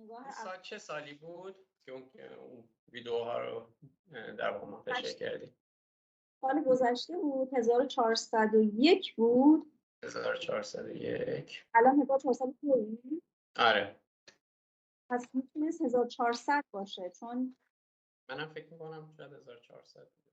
نگاه سال چه سالی بود که اون ویدیوها رو در واقع منتشر کردی؟ سال گذشته بود، 1401 بود. 1401. الان 1402. آره پس میتونست 1400 باشه، چون منم فکر میکنم شاید 1400 بود.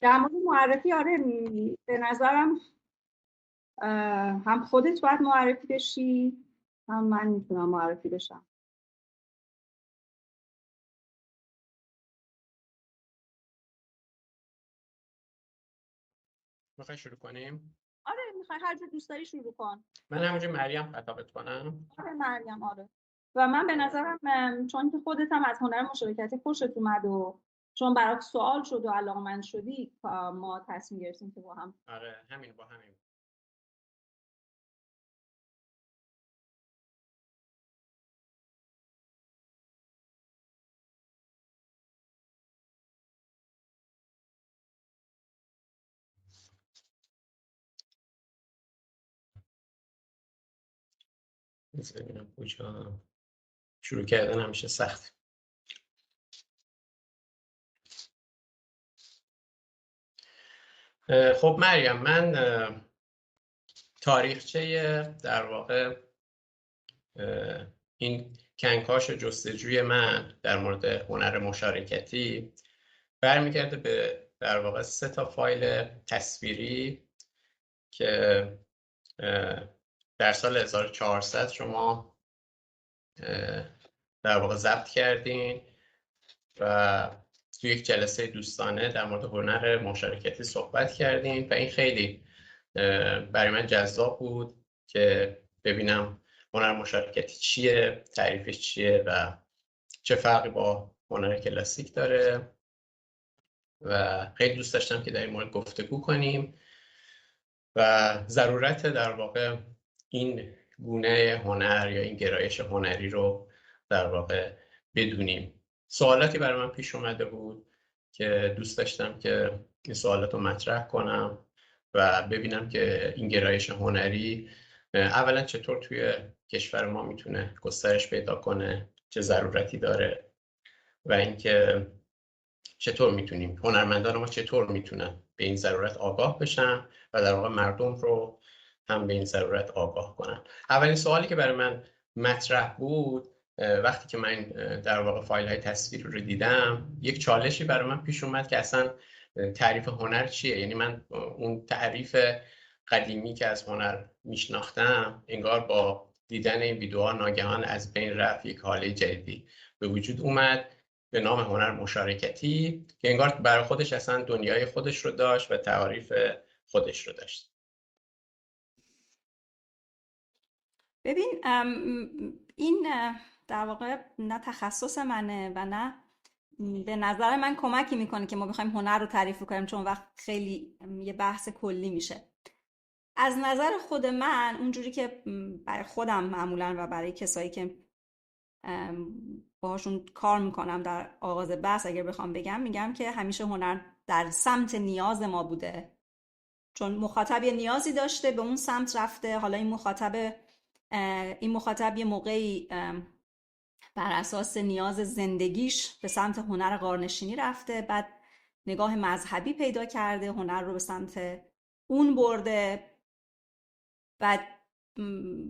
در مورد معرفی آره به نظرم هم خودت باید معرفی بشی، هم من میتونم معرفی بشم. میخوای شروع کنیم؟ آره میخوای هر جور دوست داری شروع کن. من همونجا مریم خطابت کنم. آره مریم، آره. و من به نظرم چون که خودت هم از هنر مشارکتی خوشت اومد و چون برات سوال شد و علاقه‌مند شدی، ما تصمیم گرفتیم که با هم. آره همین با همین. ببینم کجا شروع کردن همیشه سخت. خب مریم، من تاریخچه در واقع این کنکاش جستجوی من در مورد هنر مشارکتی برمیگرده به در واقع 3 تا فایل تصویری که در سال 1400 شما در واقع ضبط کردین و توی یک جلسه دوستانه در مورد هنر مشارکتی صحبت کردیم و این خیلی برای من جذاب بود که ببینم هنر مشارکتی چیه، تعریفش چیه و چه فرقی با هنر کلاسیک داره و خیلی دوست داشتم که در این مورد گفتگو کنیم و ضرورت در واقع این گونه هنر یا این گرایش هنری رو در واقع بدونیم. سوالاتی برای من پیش اومده بود که دوست داشتم که این سوالات رو مطرح کنم و ببینم که این گرایش هنری اولا چطور توی کشور ما میتونه گسترش پیدا کنه، چه ضرورتی داره و اینکه چطور میتونیم هنرمندان ما چطور میتونن به این ضرورت آگاه بشن و در واقع مردم رو هم به این ضرورت آگاه کنن. اولین سوالی که برای من مطرح بود وقتی که من در واقع فایل های تصویری رو دیدم، یک چالشی برای من پیش اومد که اصلا تعریف هنر چیه. یعنی من اون تعریف قدیمی که از هنر میشناختم انگار با دیدن این ویدیوها ناگهان از بین رفت، یک حاله جدیدی به وجود اومد به نام هنر مشارکتی که انگار برای خودش اصلا دنیای خودش رو داشت و تعریف خودش رو داشت. ببین این در واقع نه تخصص منه و نه به نظر من کمکی میکنه که ما بخوایم هنر رو تعریف کنیم، چون وقت خیلی یه بحث کلی میشه. از نظر خود من اونجوری که برای خودم معمولا و برای کسایی که باهاشون کار میکنم در آغاز بحث اگر بخوام بگم، میگم که همیشه هنر در سمت نیاز ما بوده، چون مخاطب یه نیازی داشته به اون سمت رفته. حالا این مخاطب یه موقعی بر اساس نیاز زندگیش به سمت هنر غارنشینی رفته، بعد نگاه مذهبی پیدا کرده، هنر رو به سمت اون برده، بعد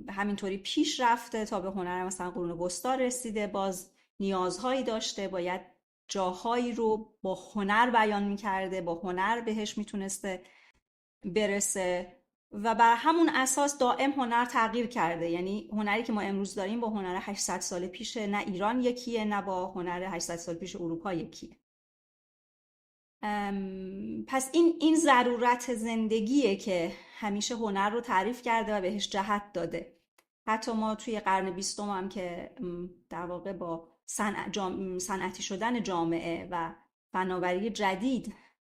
همینطوری پیش رفته تا به هنر مثلا قرون وسطا رسیده، باز نیازهایی داشته، باید جاهایی رو با هنر بیان میکرده، با هنر بهش میتونسته برسه و بر همون اساس دائم هنر تغییر کرده. یعنی هنری که ما امروز داریم با هنر 800 سال پیش نه ایران یکیه، نه با هنر 800 سال پیش اروپا یکیه. پس این ضرورت زندگیه که همیشه هنر رو تعریف کرده و بهش جهت داده. حتی ما توی قرن 20 هم که در واقع با صنعتی شدن جامعه و فناوری جدید،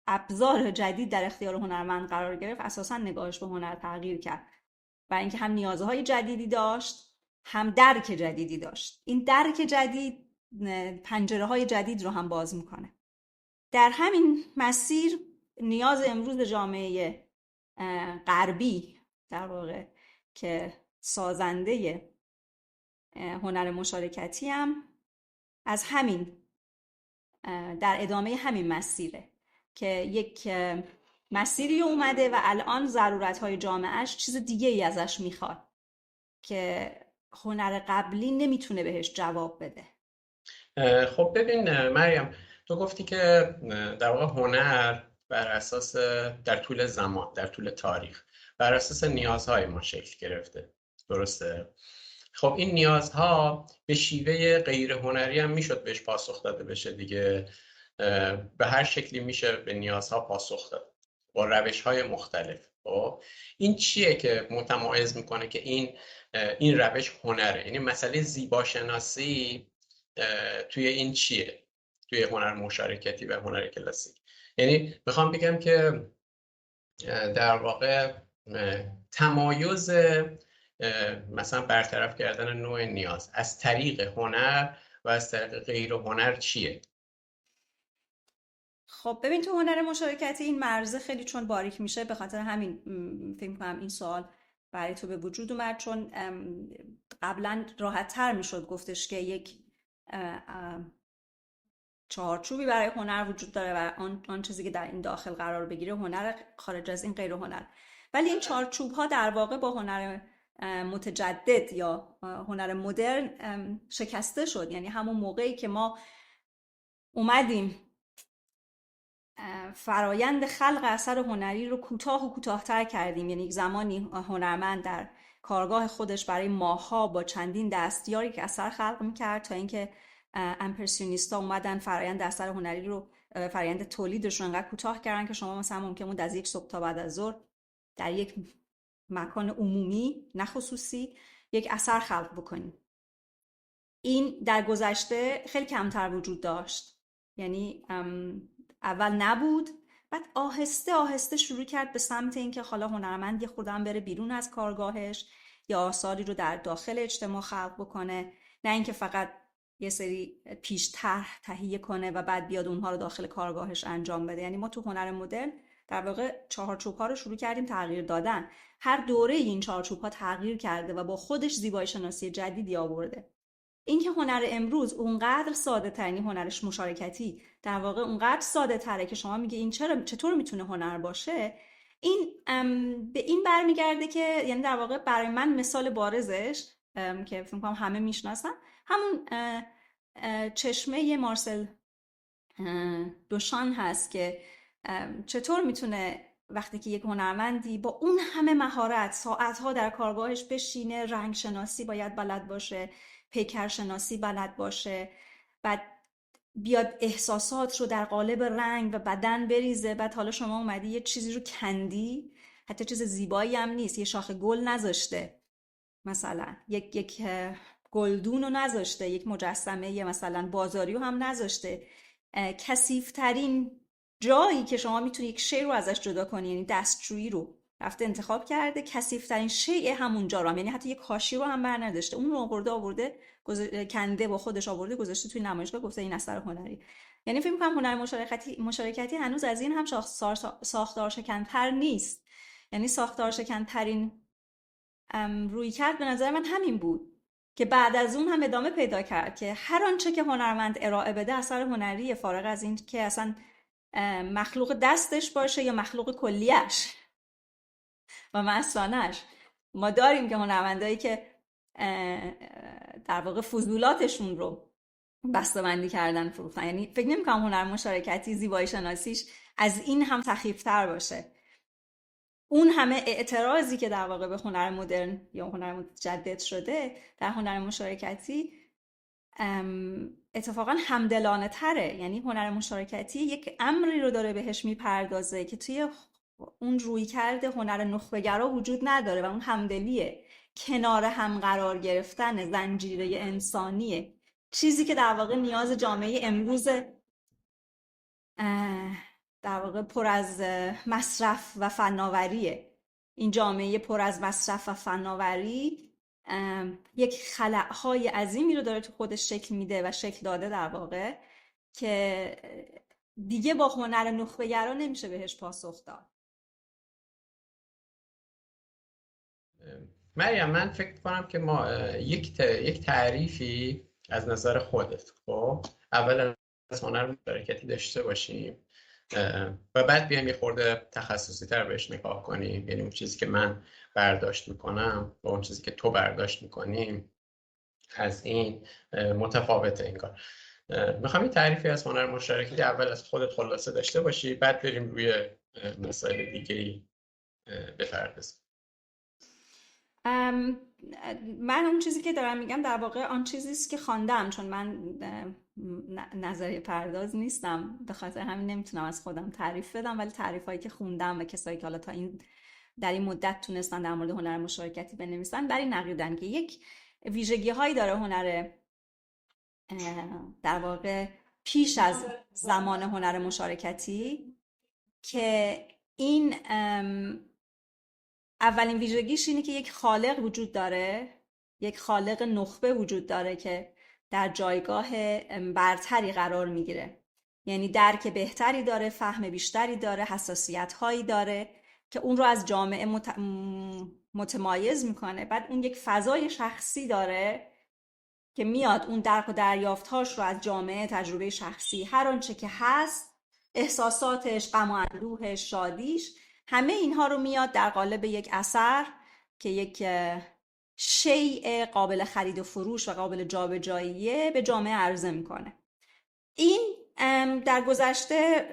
ابزار جدید در اختیار هنرمند قرار گرفت، اساساً نگاهش به هنر تغییر کرد. برای اینکه هم نیازهای جدیدی داشت، هم درک جدیدی داشت. این درک جدید پنجره‌های جدید رو هم باز میکنه. در همین مسیر نیاز امروز جامعه غربی در واقع که سازنده هنر مشارکتی هم از همین در ادامه همین مسیره که یک مسیری اومده و الان ضرورت‌های جامعهش چیز دیگه ای ازش میخواد که هنر قبلی نمیتونه بهش جواب بده. خب ببین مریم، تو گفتی که در واقع هنر بر اساس در طول زمان، در طول تاریخ، بر اساس نیازهای ما شکل گرفته. درسته؟ خب این نیازها به شیوه غیر هنری هم میشد بهش پاسخ داده بشه دیگه. به هر شکلی میشه به نیازها پاسخ داد با روش‌های مختلف. خب این چیه که متمایز میکنه که این روش هنره؟ یعنی مسئله زیباشناسی توی این چیه؟ توی هنر مشارکتی و هنر کلاسیک. یعنی میخوام بگم که در واقع تمایز مثلا برطرف کردن نوع نیاز از طریق هنر و از طریق غیر هنر چیه؟ خب ببین، تو هنر مشارکتی این مرزه خیلی چون باریک میشه، به خاطر همین فکر می‌کنم این سوال برای تو به وجود اومد، چون قبلا راحت تر میشد گفتش که یک چارچوبی برای هنر وجود داره و آن چیزی که در این داخل قرار بگیره هنر، خارج از این غیر هنر. ولی این چارچوب ها در واقع با هنر متجدد یا هنر مدرن شکسته شد. یعنی همون موقعی که ما اومدیم فرایند خلق اثر هنری رو کوتاه و کوتاه‌تر کردیم. یعنی یک زمانی هنرمند در کارگاه خودش برای ماه‌ها با چندین دستیاری که اثر خلق می‌کرد، تا اینکه امپرسیونیستا اومدن فرایند اثر هنری رو، فرایند تولیدش رو انقدر کوتاه کردن که شما مثلا ممکن بود از یک صبح تا بعد از ظهر در یک مکان عمومی نه خصوصی یک اثر خلق بکنید. این در گذشته خیلی کمتر وجود داشت. یعنی اول نبود، بعد آهسته آهسته شروع کرد به سمت اینکه حالا هنرمند یه خودم بره بیرون از کارگاهش یا آثاری رو در داخل اجتماع خلق بکنه، نه اینکه فقط یه سری پیش طرح تهیه کنه و بعد بیاد اونها رو داخل کارگاهش انجام بده. یعنی ما تو هنر مدرن در واقع چهارچوب‌ها رو شروع کردیم تغییر دادن. هر دوره این چهارچوب‌ها تغییر کرده و با خودش زیبایی شناسی جدیدی آورده. اینکه هنر امروز اونقدر ساده ترین، هنرش مشارکتی در واقع اونقدر ساده تره که شما میگه این چطور میتونه هنر باشه، این به این برمیگرده که یعنی در واقع برای من مثال بارزش که فکر کنم همه میشناسن همون چشمه مارسل دوشان هست که چطور میتونه وقتی که یک هنرمندی با اون همه مهارت ساعتها در کارگاهش بشینه، رنگ شناسی باید بلد باشه، پیکر شناسی بلد باشه، بعد بیاد احساسات رو در قالب رنگ و بدن بریزه، بعد حالا شما اومدی یه چیزی رو کندی، حتی چیز زیبایی هم نیست، یه شاخه گل نذاشته، مثلا یک گلدون رو نذاشته، یک مجسمه مثلا بازاری رو هم نذاشته، کثیف‌ترین جایی که شما میتونی یک شی رو ازش جدا کنی، یعنی دستشویی رو رفته انتخاب کرده، کثیف‌ترین شیء همونجا رو هم، یعنی حتی یک کاشی رو هم برنداشته، اون رو آورده کنده با خودش آورده گذاشته توی نمایشگاه، گفته این اثر هنری. یعنی فکر می‌کنم هنر مشارکتی هنوز از این هم ساختار شکن‌تر نیست. یعنی ساختار شکن‌ترین رویکرد به نظر من همین بود که بعد از اون هم ادامه پیدا کرد که هر آنچه که هنرمند ارائه بده اثر هنری، فارغ از این که اصلا مخلوق دستش باشه یا مخلوق کلیش و مثانش. ما داریم که هنرمندایی که در واقع فضولاتشون رو بسته‌بندی کردن، فروختن. یعنی فکر نمی‌کنم هنر مشارکتی زیبایی شناسیش از این هم سخیفتر باشه. اون همه اعتراضی که در واقع به هنر مدرن یا هنر متجدد شده در هنر مشارکتی اتفاقا همدلانه تره. یعنی هنر مشارکتی یک امری رو داره بهش میپردازه که توی اون رویکرد هنر نخبه‌گرا وجود نداره و اون همدلیه، کنار هم قرار گرفتن، زنجیره انسانیه، چیزی که در واقع نیاز جامعه امروز در واقع پر از مصرف و فناوریه. این جامعه پر از مصرف و فناوری یک خلأهای عظیمی رو داره تو خودش شکل میده و شکل داده در واقع که دیگه با هنر نخبه‌گرا نمیشه بهش پاسخ داد. مریم، من فکر کنم که ما یک تعریفی از نظر خودت خب اول از هنر مشارکتی داشته باشیم و بعد بیایم یه خورده تخصصی تر بهش نگاه کنیم. یعنی اون چیزی که من برداشت میکنم و اون چیزی که تو برداشت میکنیم از این متفاوته انگار. میخوام یه تعریفی از هنر مشارکتی اول از خودت خلاصه داشته باشی، بعد بریم روی مسائل دیگه‌ای بپردازیم. من اون چیزی که دارم میگم در واقع آن چیزیست که خواندم، چون من نظریه پرداز نیستم، به خاطر همین نمیتونم از خودم تعریف بدم، ولی تعریفایی که خوندم و کسایی که حالا تا در این مدت تونستن در مورد هنر مشارکتی بنویسن بر این عقیدن که یک ویژگی هایی داره هنر در واقع پیش از زمان هنر مشارکتی که این اولین ویژگیش اینه که یک خالق وجود داره، یک خالق نخبه وجود داره که در جایگاه برتری قرار میگیره. یعنی درک بهتری داره، فهم بیشتری داره، حساسیت هایی داره که اون رو از جامعه متمایز میکنه. بعد اون یک فضای شخصی داره که میاد اون درک و دریافتهاش رو از جامعه، تجربه شخصی، هر آنچه که هست، احساساتش، غم و اندوهش، شادیش، همه اینها رو میاد در قالب یک اثر که یک شیء قابل خرید و فروش و قابل جابجاییه به جامعه عرضه میکنه. این در گذشته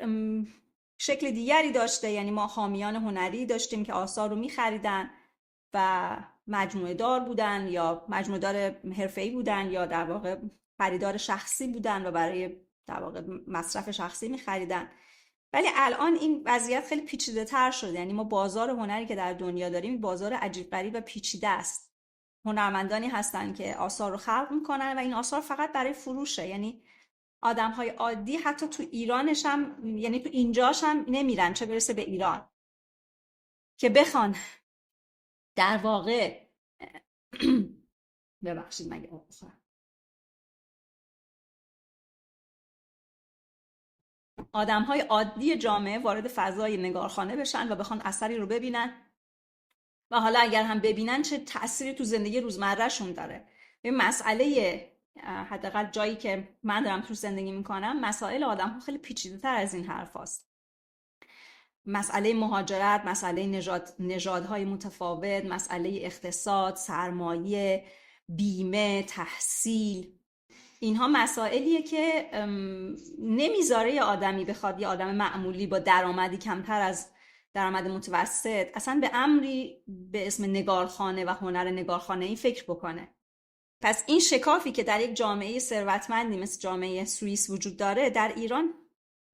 شکل دیگری داشته. یعنی ما حامیان هنری داشتیم که آثار رو میخریدن و مجموعه دار بودن یا مجموعه دار حرفه‌ای بودن یا در واقع خریدار شخصی بودن و برای در واقع مصرف شخصی میخریدن. ولی الان این وضعیت خیلی پیچیده تر شده. یعنی ما بازار هنری که در دنیا داریم بازار عجیب غریب و پیچیده است. هنرمندانی هستن که آثار رو خلق میکنن و این آثار فقط برای فروشه. یعنی آدم‌های عادی حتی تو ایرانش هم، یعنی تو اینجاش هم نمیرن، چه برسه به ایران، که بخوان در واقع ببخشید مگه آدم‌های عادی جامعه وارد فضای نگارخانه بشن و بخوان اثری رو ببینن و حالا اگر هم ببینن چه تأثیری تو زندگی روزمرهشون داره. این مسئله حداقل جایی که من دارم تو زندگی میکنم، مسائل آدم‌ها خیلی پیچیده‌تر از این حرف هست. مسئله مهاجرت، مسئله نژادهای متفاوت، مسئله اقتصاد، سرمایه، بیمه، تحصیل، اینها مسائلیه که نمیذاره یه آدمی بخواد، یه آدم معمولی با درآمدی کمتر از درآمد متوسط، اصلا به امری به اسم نگارخانه و هنر نگارخانه‌ای فکر بکنه. پس این شکافی که در یک جامعه ثروتمندی مثل جامعه سوئیس وجود داره، در ایران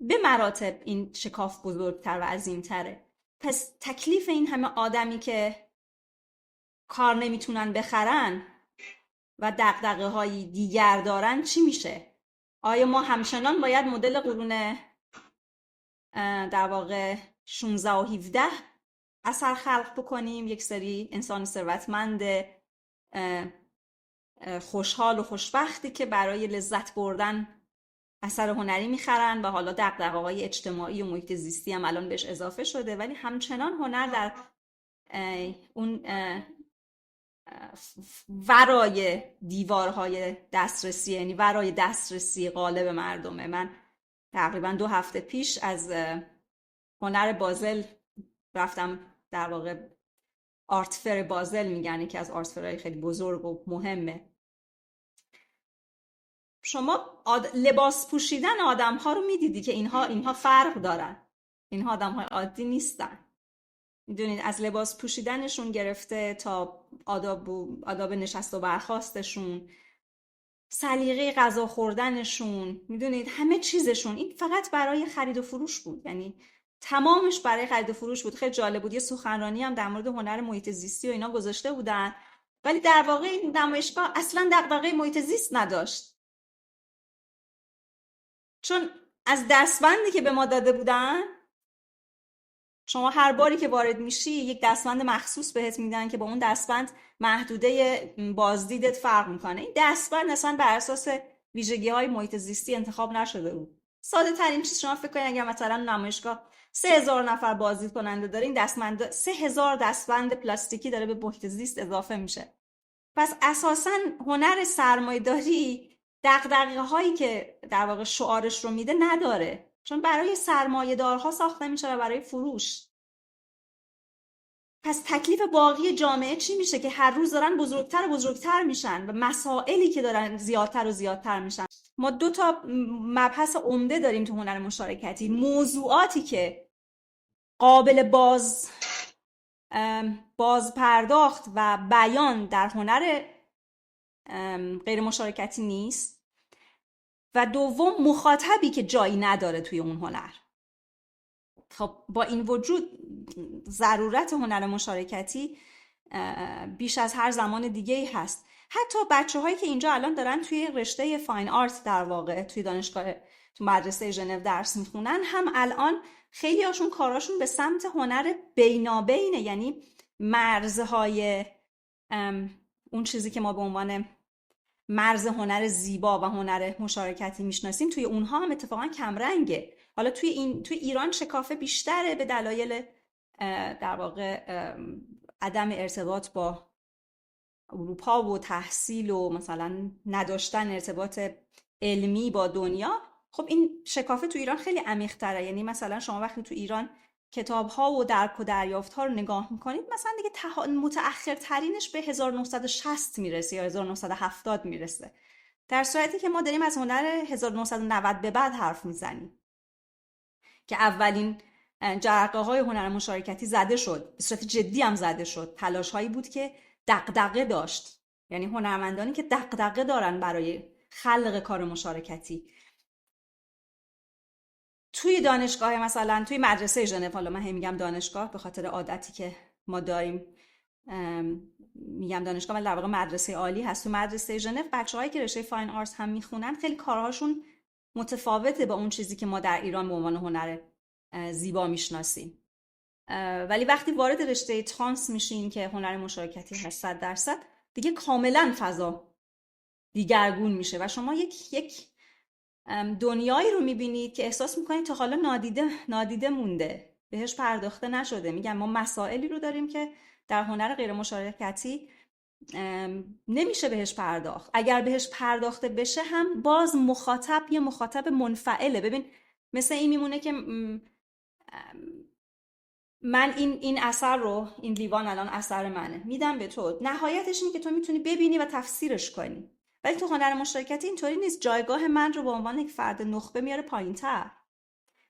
به مراتب این شکاف بزرگتر و عظیمتره. پس تکلیف این همه آدمی که کار نمیتونن بخرن و دغدغه‌های دیگر دارن چی میشه؟ آیا ما همچنان باید مدل قرون در واقع 16 و 17 اثر خلق بکنیم؟ یک سری انسان ثروتمند خوشحال و خوشبختی که برای لذت بردن اثر هنری میخرن و حالا دغدغه‌های اجتماعی و محیط زیستی هم الان بهش اضافه شده، ولی همچنان هنر در اون ورای دیوارهای دسترسی، یعنی ورای دسترسی غالب مردمه. من تقریبا 2 هفته پیش از هنر بازل رفتم، در واقع آرتفر بازل میگن که از آرتفرهای خیلی بزرگ و مهمه. شما لباس پوشیدن آدم‌ها رو میدیدی که اینها فرق دارن، اینها آدم‌های عادی نیستن. میدونید از لباس پوشیدنشون گرفته تا آداب نشست و برخاستشون، سلیقه غذا خوردنشون، میدونید همه چیزشون این فقط برای خرید و فروش بود. یعنی تمامش برای خرید و فروش بود. خیلی جالب بود، یه سخنرانی هم در مورد هنر محیط زیستی و اینا گذاشته بودن، ولی در واقع این نمایشگاه اصلا دغدغه محیط زیست نداشت، چون از دستبندی که به ما داده بودن، شما هر باری که وارد میشی یک دستبند مخصوص بهت میدن که با اون دستبند محدوده بازدیدت فرق میکنه. این دستبند اصلا بر اساس ویژگی‌های محیط زیستی انتخاب نشده بود. ساده ترین چیز شما فکر کنید اگر مثلا نمایشگاه 3000 نفر بازدید کننده داره، این دستبند 3000 دستبند پلاستیکی داره به محیط زیست اضافه میشه. پس اساساً هنر سرمایه‌داری دغدغه هایی که در واقع شعارش رو میده نداره، چون برای سرمایه‌دارها ساخته میشه و برای فروش. پس تکلیف باقی جامعه چی میشه که هر روز دارن بزرگتر و بزرگتر میشن و مسائلی که دارن زیادتر و زیادتر میشن. ما 2 تا مبحث عمده داریم تو هنر مشارکتی، موضوعاتی که قابل باز پرداخت و بیان در هنر غیر مشارکتی نیست، و دوم مخاطبی که جایی نداره توی اون هنر. خب با این وجود ضرورت هنر مشارکتی بیش از هر زمان دیگه‌ای هست. حتی بچه‌هایی که اینجا الان دارن توی رشته فاین آرت در واقع توی دانشگاه تو مدرسه ژنو درس میخونن، هم الان خیلی هاشون کاراشون به سمت هنر بینابینه، یعنی مرزهای اون چیزی که ما به عنوان مرز هنر زیبا و هنر مشارکتی میشناسیم توی اونها هم اتفاقا کمرنگه. حالا توی ایران شکافه بیشتره به دلایل در واقع عدم ارتباط با اروپا و تحصیل و مثلا نداشتن ارتباط علمی با دنیا. خب این شکافه تو ایران خیلی عمیق‌تره. یعنی مثلا شما وقتی تو ایران کتاب‌ها و درک و دریافت‌ها رو نگاه می‌کنید، مثلا دیگه متأخرترینش به 1960 میرسه یا 1970 میرسه، در صورتی که ما داریم از هنر 1990 به بعد حرف میزنیم که اولین جرقه‌های هنر مشارکتی زده شد، به صورت جدی هم زده شد. تلاش‌هایی بود که دغدغه داشت، یعنی هنرمندانی که دغدغه دارن برای خلق کار مشارکتی. توی دانشگاه مثلا توی مدرسه ژنو، حالا من میگم دانشگاه به خاطر عادتی که ما داریم میگم دانشگاه، ولی در واقع مدرسه عالی هست. تو مدرسه ژنو بچه‌هایی که رشته فاین آرتس هم میخونن خیلی کارهاشون متفاوته با اون چیزی که ما در ایران به عنوان هنر زیبا میشناسیم. ولی وقتی وارد رشته ترانس میشین که هنر مشارکتی هست 100%، دیگه کاملا فضا دیگرگون میشه و شما یک دنیایی رو میبینید که احساس میکنید تا حالا نادیده مونده، بهش پرداخته نشده. میگم ما مسائلی رو داریم که در هنر غیر مشارکتی نمیشه بهش پرداخت. اگر بهش پرداخته بشه هم باز یه مخاطب منفعله. ببین مثل این میمونه که من این اثر رو، این لیوان الان اثر منه، میدم به تو، نهایتش اینه که تو میتونی ببینی و تفسیرش کنی. ولی تو هنر مشارکتی اینطوری نیست. جایگاه من رو به عنوان یک فرد نخبه میاره پایین‌تر.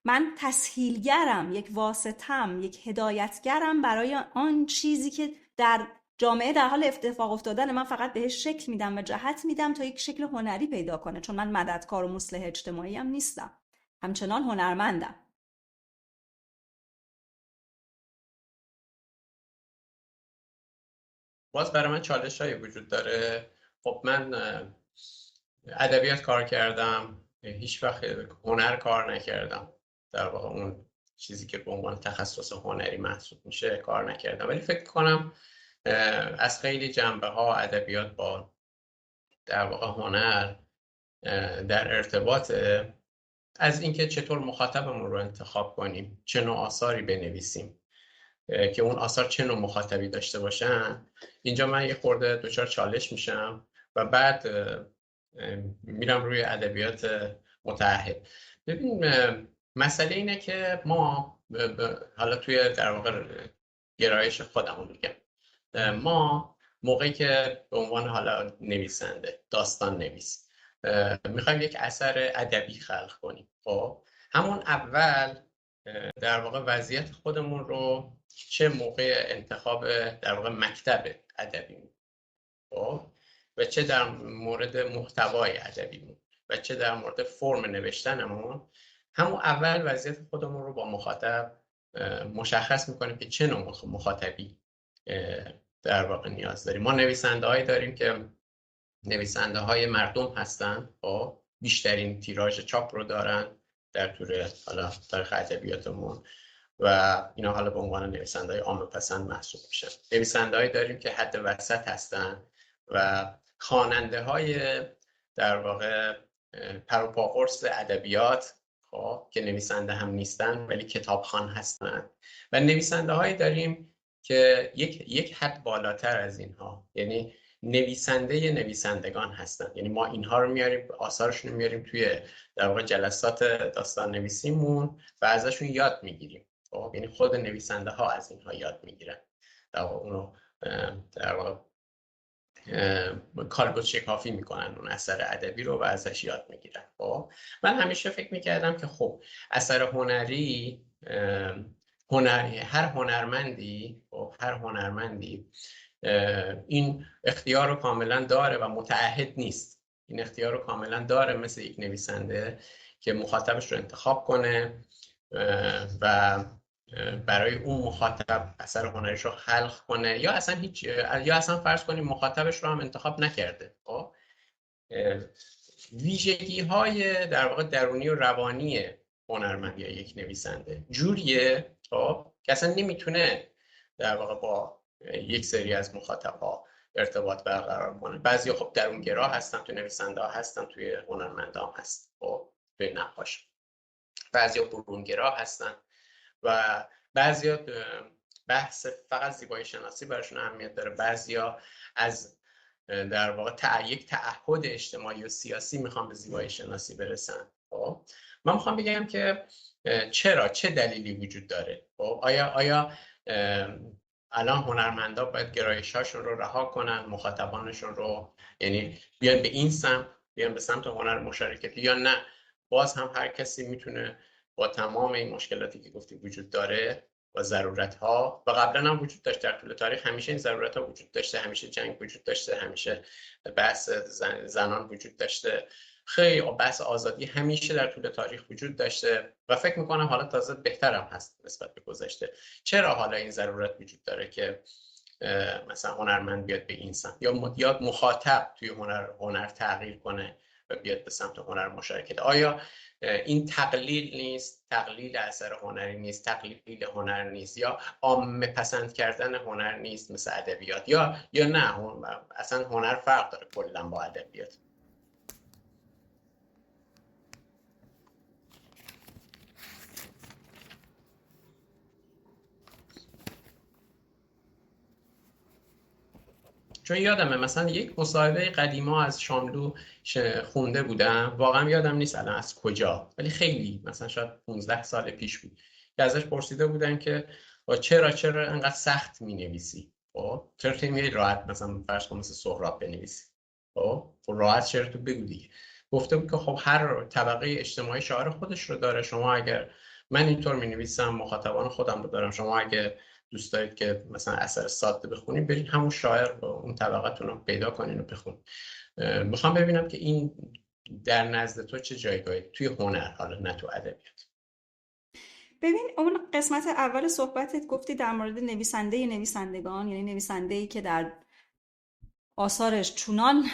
من تسهیلگرم، یک واسطم، یک هدایتگرم برای آن چیزی که در جامعه در حال اتفاق افتادن. من فقط بهش شکل میدم و جهت میدم تا یک شکل هنری پیدا کنه، چون من مددکار و مصلح اجتماعی هم نیستم، همچنان هنرمندم. باز برای من چالش‌هایی وجود داره. خب من ادبیات کار کردم، هیچ وقت هنر کار نکردم، در واقع اون چیزی که به عنوان تخصص هنری محسوب میشه کار نکردم. ولی فکر کنم از خیلی جنبه‌ها ادبیات با در واقع هنر در ارتباط، از اینکه چطور مخاطبمون رو انتخاب کنیم، چه نوع آثاری بنویسیم که اون آثار چه نوع مخاطبی داشته باشن. اینجا من یه خورده دچار چالش میشم و بعد میرم روی ادبیات متعهد. ببین مسئله اینه که ما حالا توی در واقع گرایش خودمون میگم، ما موقعی که به عنوان حالا نویسنده، داستان نویس، میخوایم یک اثر ادبی خلق کنیم، خب همون اول در واقع وضعیت خودمون رو چه موقع انتخاب در واقع مکتب ادبی و چه در مورد محتوای ادبیمون و چه در مورد فرم نوشتنمون، همون اول وضعیت خودمون رو با مخاطب مشخص میکنیم که چه نوع مخاطبی در واقع نیاز داریم. ما نویسنده هایی داریم که نویسنده های مردم هستن، بیشترین تیراژ چاپ رو دارن در طول حالا تاریخ ادبیاتمون و اینا حالا به عنوان نویسنده های عامه پسند محسوب میشن. نویسنده هایی داریم که حد وسط هستن و خواننده های در واقع پروپاقرص ادبیات که نویسنده هم نیستن ولی کتابخوان هستن، و نویسنده هایی داریم که یک حد بالاتر از اینها، یعنی نویسنده نویسندگان هستن. یعنی ما اینها رو میاریم، آثارشون رو میاریم توی در واقع جلسات داستان نویسیمون و ازشون یاد میگیریم. یعنی خود نویسنده ها از اینها یاد میگیرن، در واقع اونو در واقع کالبد شکافی میکنن اون اثر ادبی رو و ازش یاد میگیرن. من همیشه فکر میکردم که خب اثر هنری هر هنرمندی این اختیار رو کاملا داره و متعهد نیست. این اختیار رو کاملا داره مثل یک نویسنده که مخاطبش رو انتخاب کنه و برای اون مخاطب اثر هنریش رو خلق کنه، یا اصلا فرض کنیم مخاطبش رو هم انتخاب نکرده. ویژگی های در واقع درونی و روانی هنرمند یا یک نویسنده جوریه که اصلا نمیتونه در واقع با یک سری از مخاطب‌ها ارتباط برقرار کنه. بعضیا خب درونگرا هستن، توی نویسنده ها هستن، توی هنرمندا هم هست، توی نقاش. بعضیا برونگرا هستن و بعضیا بحث فقط زیبایی شناسی براشون اهمیت داره. بعضیا از در واقع یک تعهد اجتماعی و سیاسی میخوان به زیبایی شناسی برسن. من میخوام بگم که چه دلیلی وجود داره. آیا الان هنرمندا باید گرایش‌هاشون رو رها کنن، مخاطبانشون رو یعنی بیان به این سمت، بیان به سمت هنر مشارکتی، یا نه باز هم هر کسی میتونه با تمام این مشکلاتی که گفتی وجود داره و ضرورت‌ها و قبلا هم وجود داشت، در طول تاریخ همیشه این ضرورت‌ها وجود داشته، همیشه جنگ وجود داشته، همیشه بحث زنان وجود داشته، خیلی بحث آزادی همیشه در طول تاریخ وجود داشته و فکر میکنم حالا تازه بهتر هم هست نسبت به گذشته. چرا حالا این ضرورت وجود داره که مثلا هنرمند بیاد به این سمت یا مخاطب توی هنر تغییر کنه و بیاد به سمت هنر مشارکت؟ آیا این تقلیل نیست، تقلیل اثر هنری نیست، تقلیل هنر نیست، یا عامه پسند کردن هنر نیست مثل ادبیات، یا نه اصلا هنر فرق داره کلا با ادبیات؟ چون یادمه مثلا یک مصاحبه قدیما از شاملو خونده بودم، واقعا یادم نیست الان از کجا، ولی خیلی مثلا شاید 15 سال پیش بود که ازش پرسیده بودن که چرا انقدر سخت می‌نویسی؟ چرا خیلی راحت مثلا فرض کن مثل سهراب بنویسی؟ راحت چرا تو بگو دیگه. گفته بود که خب هر طبقه اجتماعی شاعر خودش رو داره. شما اگر من اینطور می‌نویسم، مخاطبان خودم رو دارم، شما اگر دوست دارید که مثلا اثر ساده بخونید، برید همون شاعر با اون طبقتون رو پیدا کنین و بخونید. میخوام ببینم که این در نزد تو چه جایگاهی توی هنر، حالا نه تو ادبیات؟ ببین اون قسمت اول صحبتت گفتی در مورد نویسندگان، یعنی نویسنده‌ای که در آثارش چونان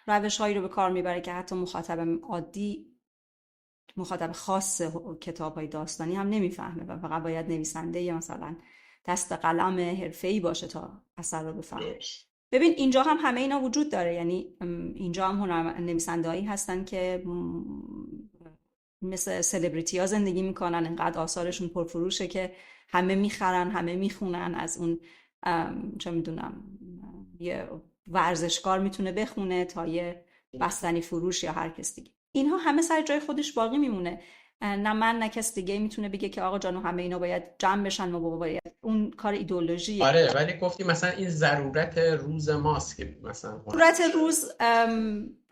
روش‌هایی رو به کار میبره که حتی مخاطب عادی، مخاطب خاص کتاب‌های داستانی هم نمیفهمه و فقط باید نویسنده مثلا دست قلم حرفه‌ای باشه تا اثر رو بفهمه. ببین اینجا هم همه اینا وجود داره، یعنی اینجا هم نویسنده‌هایی هستن که مثل سلبریتی ها زندگی میکنن، انقدر آثارشون پرفروشه که همه میخرن، همه میخونن. از اون چه میدونم یه ورزشکار میتونه بخونه تا یه بستنی فروش یا هر کس دیگه. اینها همه سر جای خودش باقی میمونه. نه من نه کس دیگه میتونه بگه که آقا جانو همه اینا باید جمع بشن و باید اون کار ایدئولوژیه. آره ولی گفتی مثلا این ضرورت روز ماست که مثلا ضرورت روز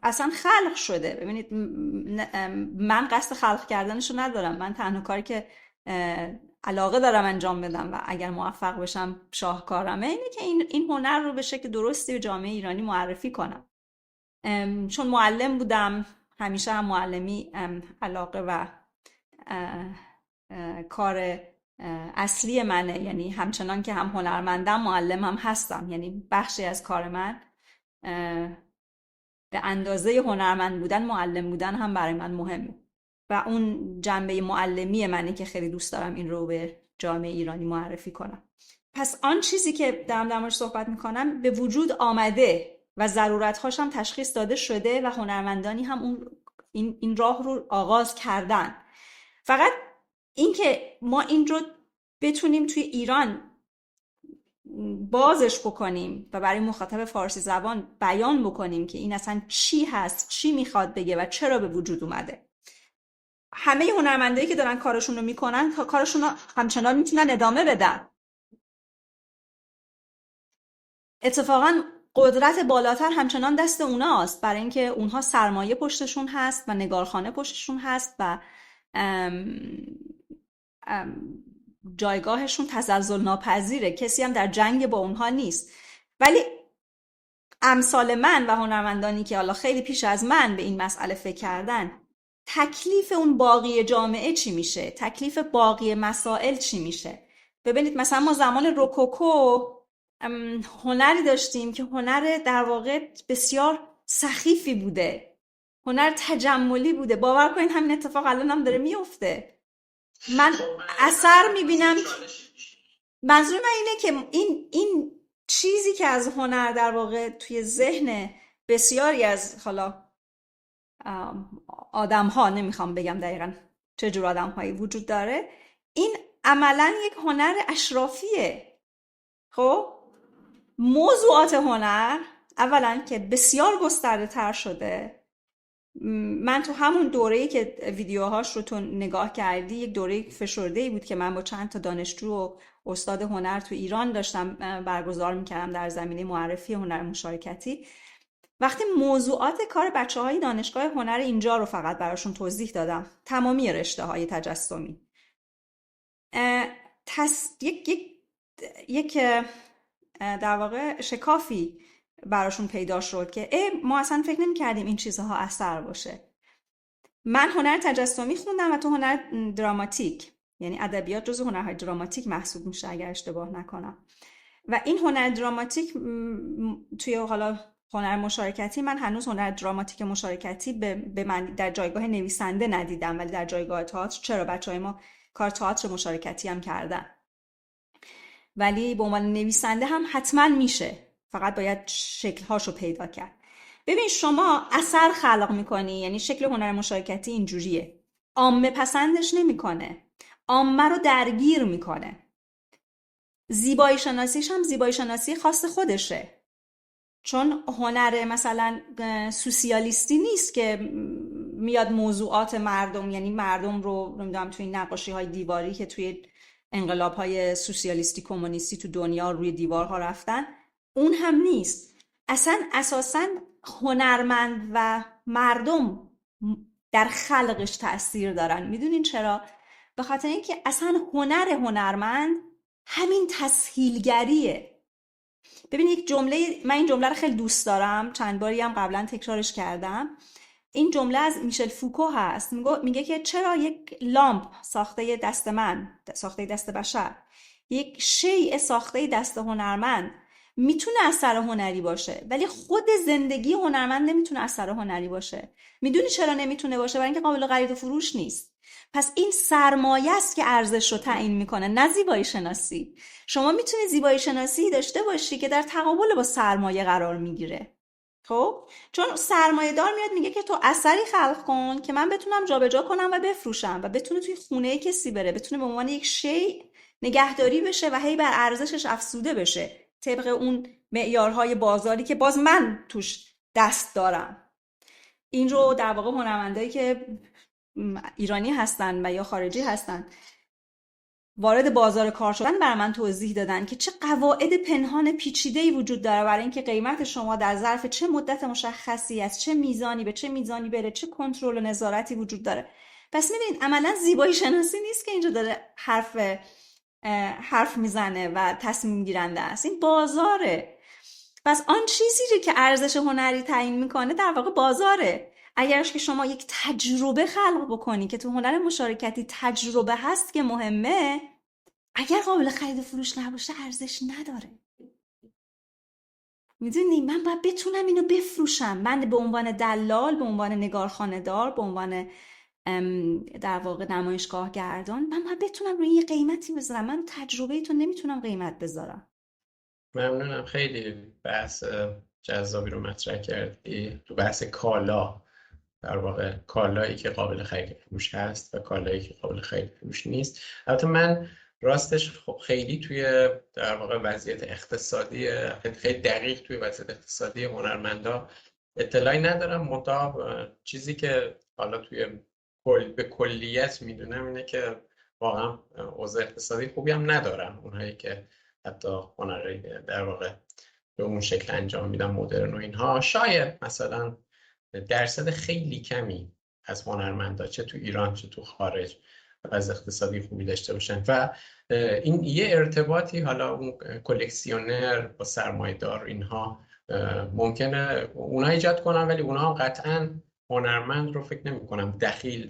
اصلا خلق شده. ببینید من قصد خلق کردنشو ندارم. من تنها کاری که علاقه دارم انجام بدم و اگر موفق بشم شاهکارمه، اینه که این هنر رو به شکل درستی به جامعه ایرانی معرفی کنم. چون معلم بودم، همیشه هم معلمی علاقه و کار اصلی منه، یعنی همچنان که هم هنرمندم معلم هم هستم، یعنی بخشی از کار من به اندازه هنرمند بودن معلم بودن هم برای من مهمه و اون جنبه معلمی منه که خیلی دوست دارم این رو به جامعه ایرانی معرفی کنم. پس آن چیزی که در موردش صحبت میکنم به وجود آمده و ضرورت‌هاش هم تشخیص داده شده و هنرمندانی هم این راه رو آغاز کردن. فقط اینکه ما این رو بتونیم توی ایران بازش بکنیم و برای مخاطب فارسی زبان بیان بکنیم که این اصلا چی هست، چی میخواد بگه و چرا به وجود اومده. همه هنرمندایی که دارن کارشون رو میکنن کارشون رو همچنان میتونن ادامه بدن. اتفاقا قدرت بالاتر همچنان دست اوناست، برای اینکه اونها سرمایه پشتشون هست و نگارخانه پشتشون هست و جایگاهشون تزلزل ناپذیره، کسی هم در جنگ با اونها نیست. ولی امثال من و هنرمندانی که حالا خیلی پیش از من به این مسئله فکر کردن، تکلیف اون باقی جامعه چی میشه؟ تکلیف باقی مسائل چی میشه؟ ببینید مثلا ما زمان روکوکو هنری داشتیم که هنر در واقع بسیار سخیفی بوده، هنر تجملی بوده. باور کنید همین اتفاق الان هم داره میفته. من اثر میبینم، منظور من اینه که این چیزی که از هنر در واقع توی ذهن بسیاری از حالا آدم ها، نمیخوام بگم دقیقا چه جور آدم هایی وجود داره، این عملا یک هنر اشرافیه. خب موضوعات هنر اولا که بسیار گسترده تر شده. من تو همون دوره‌ای که ویدیوهاش رو تو نگاه کردی، یک دوره فشرده‌ای بود که من با چند تا دانشجو و استاد هنر تو ایران داشتم برگزار میکردم در زمینه معرفی هنر مشارکتی. وقتی موضوعات کار بچه‌های دانشگاه هنر اینجا رو فقط براشون توضیح دادم، تمامی رشته‌های تجسمی، یک در واقع شکافی براشون پیدا شد که ما اصلا فکر نمی‌کردیم این چیزها اثر باشه. من هنر تجسمی خوندم و تو هنر دراماتیک، یعنی ادبیات جزو هنرهای دراماتیک محسوب میشه اگر اشتباه نکنم. و این هنر دراماتیک توی حالا هنر مشارکتی، من هنوز هنر دراماتیک مشارکتی به من در جایگاه نویسنده ندیدم، ولی در جایگاه تئاتر چرا بچهای ما کار تئاتر مشارکتی هم کردن، ولی به عنوان نویسنده هم حتما میشه، فقط باید شکل‌هاشو پیدا کرد. ببین شما اثر خلق میکنی، یعنی شکل هنر مشارکتی اینجوریه، عامه پسندش نمیکنه، عامه رو درگیر میکنه. زیبایی شناسیش هم زیبایی شناسی خاص خودشه، چون هنر مثلا سوسیالیستی نیست که میاد موضوعات مردم، یعنی مردم رو نمیدونم توی نقاشی های دیواری که توی انقلاب های سوسیالیستی کمونیستی تو دنیا روی دیوارها رفتن، اون هم نیست. اساساً هنرمند و مردم در خلقش تأثیر دارن. میدونین چرا؟ به خاطر اینکه اصلا هنرمند همین تسهیلگریه. ببین یک جمله، من این جمله رو خیلی دوست دارم، چند باری هم قبلا تکرارش کردم. این جمله از میشل فوکو هست، میگه که چرا یک لامپ ساخته دست من، ساخته دست بشر، یک شیء ساخته دست هنرمند میتونه اثر هنری باشه، ولی خود زندگی هنرمند نمیتونه اثر هنری باشه. میدونی چرا نمیتونه باشه؟ برای اینکه قابل خرید و فروش نیست. پس این سرمایه است که ارزش رو تعیین میکنه، نه زیبایی شناسی. شما میتونی زیبایی شناسی داشته باشی که در تقابل با سرمایه قرار میگیره. خب چون سرمایه دار میاد میگه که تو اثری خلق کن که من بتونم جابجا کنم و بفروشم و بتونه توی خونه کسی بره، بتونه به عنوان یک شیء نگهداری بشه و هی بر ارزشش افزوده بشه طبق اون معیارهای بازاری که باز من توش دست دارم. این رو در واقع هنرمندایی که ایرانی هستن و یا خارجی هستن وارد بازار کار شدن بر من توضیح دادن که چه قواعد پنهان پیچیده‌ای وجود داره برای اینکه قیمت شما در ظرف چه مدت مشخصی از چه میزانی به چه میزانی بره، چه کنترل و نظارتی وجود داره. پس میبینید عملا زیبایی شناسی نیست که اینجا داره حرف میزنه و تصمیم گیرنده است، این بازاره. پس آن چیزی رو که ارزش هنری تعیین میکنه در واقع بازاره. اگرش که شما یک تجربه خلق بکنی که تو هنر مشارکتی تجربه هست که مهمه، اگر قابل خرید و فروش نباشه ارزش نداره. میدونی من باید بتونم اینو بفروشم، من به عنوان دلال، به عنوان نگارخانه دار، به عنوان در واقع نمایشگاه گردان، من باید بتونم روی یه قیمتی بذارم. من تجربه تو نمیتونم قیمت بذارم. ممنونم، خیلی بحث جذابی رو مطرح کردی تو بحث کالا، در واقع کالایی که قابل خرید فروش هست و کالایی که قابل خرید فروش نیست. البته من راستش خیلی توی در واقع وضعیت اقتصادی خیلی دقیق توی وضعیت اقتصادی هنرمندا اطلاعی ندارم. مطابق چیزی که حالا توی به کلیت میدونم اینه که واقعا اوضاع اقتصادی خوبی هم ندارن اونهایی که حتی هنری در واقع به اون شکل انجام میدن، مدرن و اینها. شاید مثلا درصد خیلی کمی از هنرمندا چه تو ایران چه تو خارج از اقتصادی خوبی داشته باشن و این یه ارتباطی حالا اون کلکسیونر با سرمایه‌دار اینها ممکنه اونا ایجاد کنن، ولی اونا هم قطعاً هنرمند رو فکر نمی‌کنم دخیل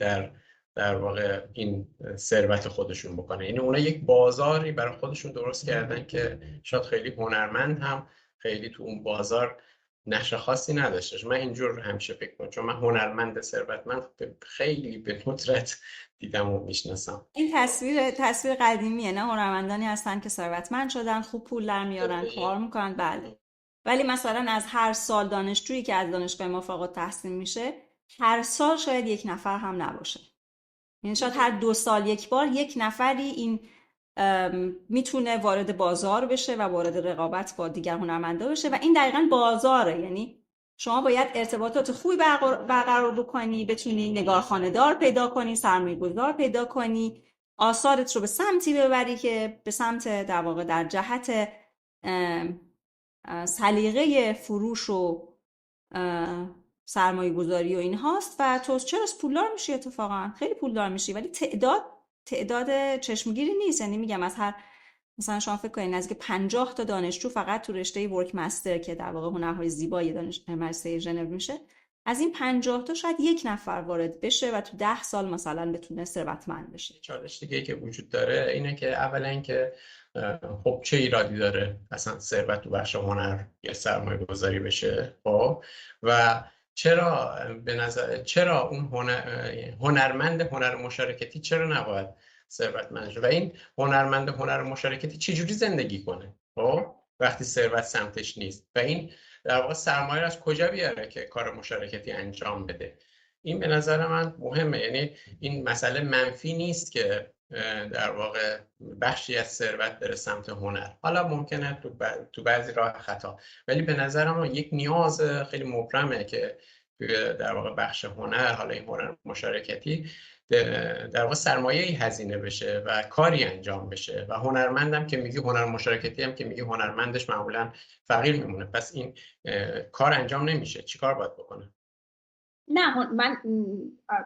در واقع این ثروت خودشون بکنه. یعنی اونا یک بازاری برای خودشون درست کردن که شاید خیلی هنرمند هم خیلی تو اون بازار نقش خاصی نداشتش. من اینجور همیشه فکر کنم، چون من هنرمند ثروتمند خیلی به ندرت دیدم و میشناسم. این تصویر قدیمیه، نه؟ هنرمندانی هستن که ثروتمند شدن، خوب پول در میارن، کار میکنن، بله. ولی مثلا از هر سال دانشجویی که از دانشگاه ما فارغ التحصیل میشه، هر سال شاید یک نفر هم نباشه. یعنی شاید هر 2 سال یک بار یک نفری این میتونه وارد بازار بشه و وارد رقابت با دیگر هنرمندا بشه و این دقیقاً بازاره. یعنی شما باید ارتباطات خوبی برقرار بکنی، بتونی نگارخانه دار پیدا کنی، سرمایه‌گذار پیدا کنی، آثارت رو به سمتی ببری که به سمت در واقع در جهت سلیقه فروش و سرمایه‌گذاری و این هاست و تو چرا پولدار میشی؟ اتفاقا خیلی پولدار میشی، ولی تعداد چشمگیری نیست. یعنی میگم از هر مثلا شما فکر کنید نزدیک 50 تا دانشجو فقط تو رشته ورک مستر که در واقع هنرهای زیبای مدرسه ژنو میشه، از این 50 تا شاید یک نفر وارد بشه و تو 10 سال مثلا بتونه ثروتمند بشه. چالش دیگه که وجود داره اینه که اولا که خب چه ایرادی داره اصلا ثروت تو بخش هنر یا سرمایه گذاری بشه؟ خب و چرا اون هنرمند هنر مشارکتی چرا نباید ثروتمند شه و این هنرمند هنر مشارکتی چجوری زندگی کنه خب وقتی ثروت سمتش نیست و این در واقع سرمایه از کجا بیاره که کار مشارکتی انجام بده؟ این به نظر من مهمه. یعنی این مسئله منفی نیست که در واقع بخشی از ثروت بره سمت هنر، حالا ممکنه تو بعضی راه خطا، ولی به نظر من یک نیاز خیلی مبرمه که در واقع بخش هنر، حالا این هنر مشارکتی، در واقع سرمایه‌ای هزینه بشه و کاری انجام بشه و هنرمندم که میگی هنر مشارکتی هم که میگی هنرمندش معمولا فقیر میمونه. پس این کار انجام نمیشه. چیکار باید بکنه؟ نه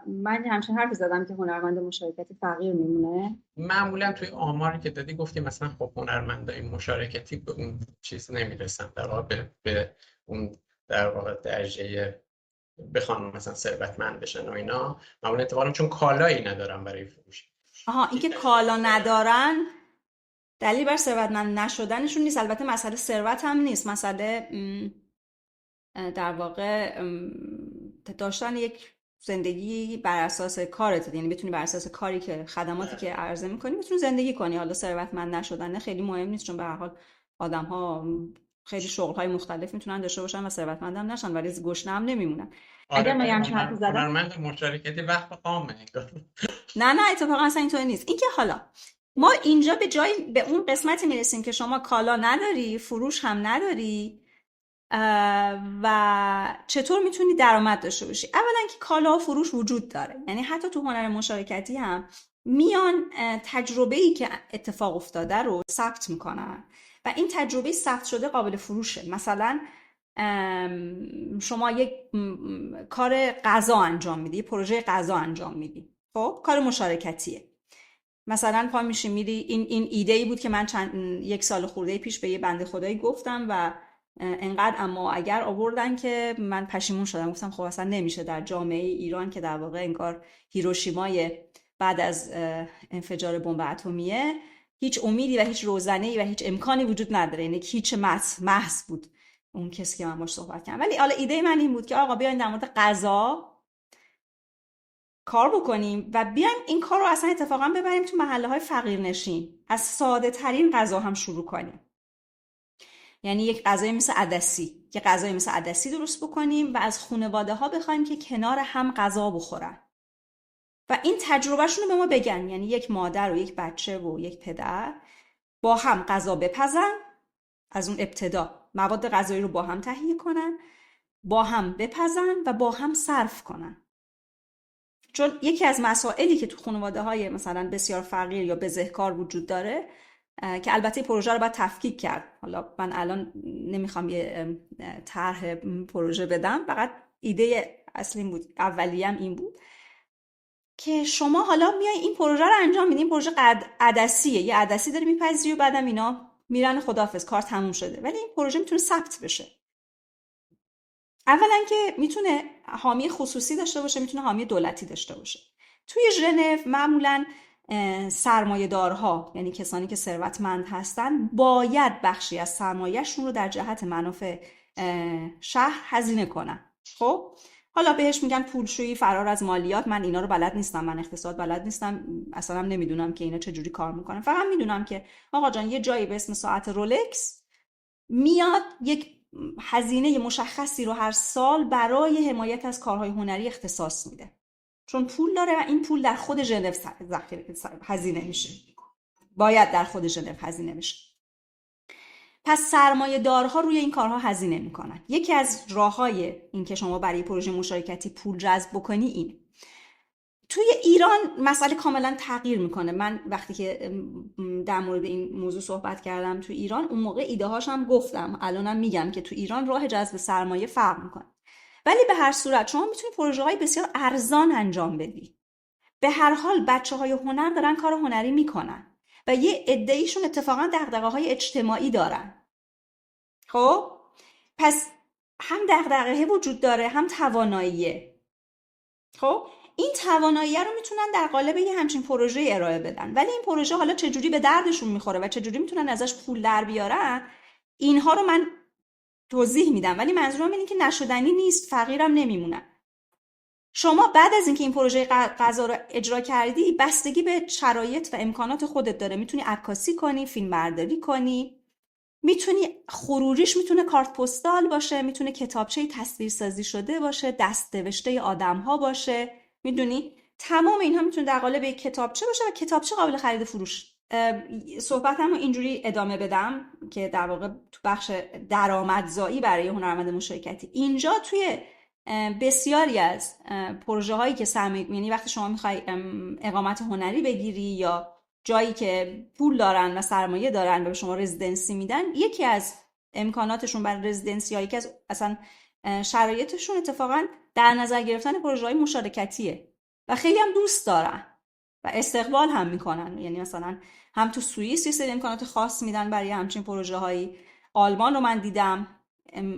من همچنین حرف زدم که هنرمند مشارکتی فقیر میمونه. معمولا توی آماری که دادی گفتی مثلا خب هنرمندای مشارکتی به اون چیز نمیرسن، در واقع به اون در واقع درجه بخوان مثلا ثروتمند بشن و اینا، معمولا اتفاقا چون کالایی ندارن برای فروش. اینکه کالا ندارن دلیل بر ثروتمند نشدنشون نیست. البته مسئله ثروت هم نیست، مسئله در واقع داشتن یک زندگی بر اساس کارت، یعنی بتونی بر اساس کاری که خدماتی که عرضه میکنی بتونی زندگی کنی. حالا ثروتمند نشدن خیلی مهم نیست، چون به هر حال آدم‌ها خیلی شغل‌های مختلف میتونن داشته باشن و ثروتمند هم نشن ولی گشنه هم نمیمونن. اگر من همچین حرفی زدم هنرمند مشارکتی وقت قامه. نه اتفاقا اصلا اینطور نیست. اینکه حالا ما اینجا به اون قسمتی میرسیم که شما کالا نداری، فروش هم نداری و چطور میتونی درآمد داشته باشی؟ اولا که کالا و فروش وجود داره، یعنی حتی تو هنر مشارکتی هم میان تجربه‌ای که اتفاق افتاده رو ثبت میکنن و این تجربه ثبت شده قابل فروشه. مثلا شما یک کار غذا انجام میدی، پروژه غذا انجام میدی، خب کار مشارکتیه. مثلا پا میشی میری، این ایده ای بود که من یک سال خورده پیش به یه بنده خدایی گفتم و انقدر اما اگر آوردن که من پشیمون شدم. گفتم خب اصلا نمیشه در جامعه ایران که در واقع انگار هیروشیمای بعد از انفجار بمب اتمیه، هیچ امیدی و هیچ روزنه‌ای و هیچ امکانی وجود نداره، یعنی هیچ محض بود اون کسی که من باهاش صحبت کردم. ولی حالا ایده من این بود که آقا بیاین در مورد غذا کار بکنیم و بیایم این کار رو اصلا اتفاقا ببریم تو محله‌های فقیرنشین، از ساده ترین غذا هم شروع کنیم. یعنی یک غذای مثل عدسی درست بکنیم و از خانواده ها بخوایم که کنار هم غذا بخورن و این تجربهشون رو به ما بگن. یعنی یک مادر و یک بچه و یک پدر با هم غذا بپزن، از اون ابتدا مواد غذایی رو با هم تهیه کنن، با هم بپزن و با هم صرف کنن. چون یکی از مسائلی که تو خانواده‌های مثلا بسیار فقیر یا بزهکار وجود داره که البته پروژه رو باید تفکیک کرد. حالا من الان نمیخوام یه طرح پروژه بدم، فقط ایده اصلی بود، اولیه‌ام این بود که شما حالا میای این پروژه رو انجام میدین. پروژه عدسیه، یه عدسی داری میپذیری و بعدم اینا میرن خداحافظ، کار تموم شده. ولی این پروژه میتونه ثبت بشه. اولا که میتونه حامی خصوصی داشته باشه، میتونه حامی دولتی داشته باشه. توی ژنو معمولاً سرمایه‌دارها، یعنی کسانی که ثروتمند هستن، باید بخشی از سرمایه‌شون رو در جهت منافع شهر هزینه کنن. خب حالا بهش میگن پولشویی، فرار از مالیات. من اینا رو بلد نیستم، من اقتصاد بلد نیستم، اصلا نمیدونم که اینا چجوری کار میکنن. فقط میدونم که آقا جان یه جایی به اسم ساعت رولکس میاد یک هزینه مشخصی رو هر سال برای حمایت از کارهای هنری اختصاص میده، چون پول داره و این پول در خود ژنو هزینه میشه، باید در خود ژنو هزینه بشه. پس سرمایه دارها روی این کارها هزینه میکنن. یکی از راههای این که شما برای پروژه مشارکتی پول جذب بکنی این. توی ایران مسئله کاملا تغییر میکنه. من وقتی که در مورد این موضوع صحبت کردم تو ایران، اون موقع ایده هاشم گفتم، الانم میگم که تو ایران راه جذب سرمایه فرق میکنه. ولی به هر صورت شما میتونید پروژه های بسیار ارزان انجام بدی. به هر حال بچه های هنر دارن کار هنری میکنن و یه عده‌ایشون اتفاقا دغدغه های اجتماعی دارن. خب پس هم دغدغه وجود داره، هم تواناییه. خب این توانایی رو میتونن در قالب یه همچین پروژه ارائه بدن. ولی این پروژه حالا چجوری به دردشون میخوره و چجوری میتونن ازش پول در بیارن، اینها رو من توضیح میدم. ولی منظورم اینه که نشدنی نیست، فقیرم نمیمونن. شما بعد از اینکه این پروژه غذا رو اجرا کردی، بستگی به شرایط و امکانات خودت داره. میتونی عکاسی کنی، فیلم برداری کنی، میتونی خروجیش میتونه کارت پستال باشه، میتونه کتابچه تصویرسازی شده باشه، دست‌نوشته آدم‌ها باشه. میدونی تمام اینها میتونه در قالب یک کتابچه باشه و کتابچه قابل خرید و فروش. صحبتمو اینجوری ادامه بدم که در واقع تو بخش درآمدزایی برای هنرمند مشارکتی، اینجا توی بسیاری از پروژه هایی که یعنی وقتی شما میخوای اقامت هنری بگیری یا جایی که پول دارن و سرمایه دارن و به شما رزیدنسی میدن، یکی از امکاناتشون برای رزیدنسی هایی که اصلا شرایطشون اتفاقا در نظر گرفتن پروژه های مشارکتیه و خیلی هم دوست دارن و استقبال هم میکنن. یعنی مثلا هم تو سوئیس یه سری امکانات خاص میدن برای همچین پروژه هایی. آلمان رو من دیدم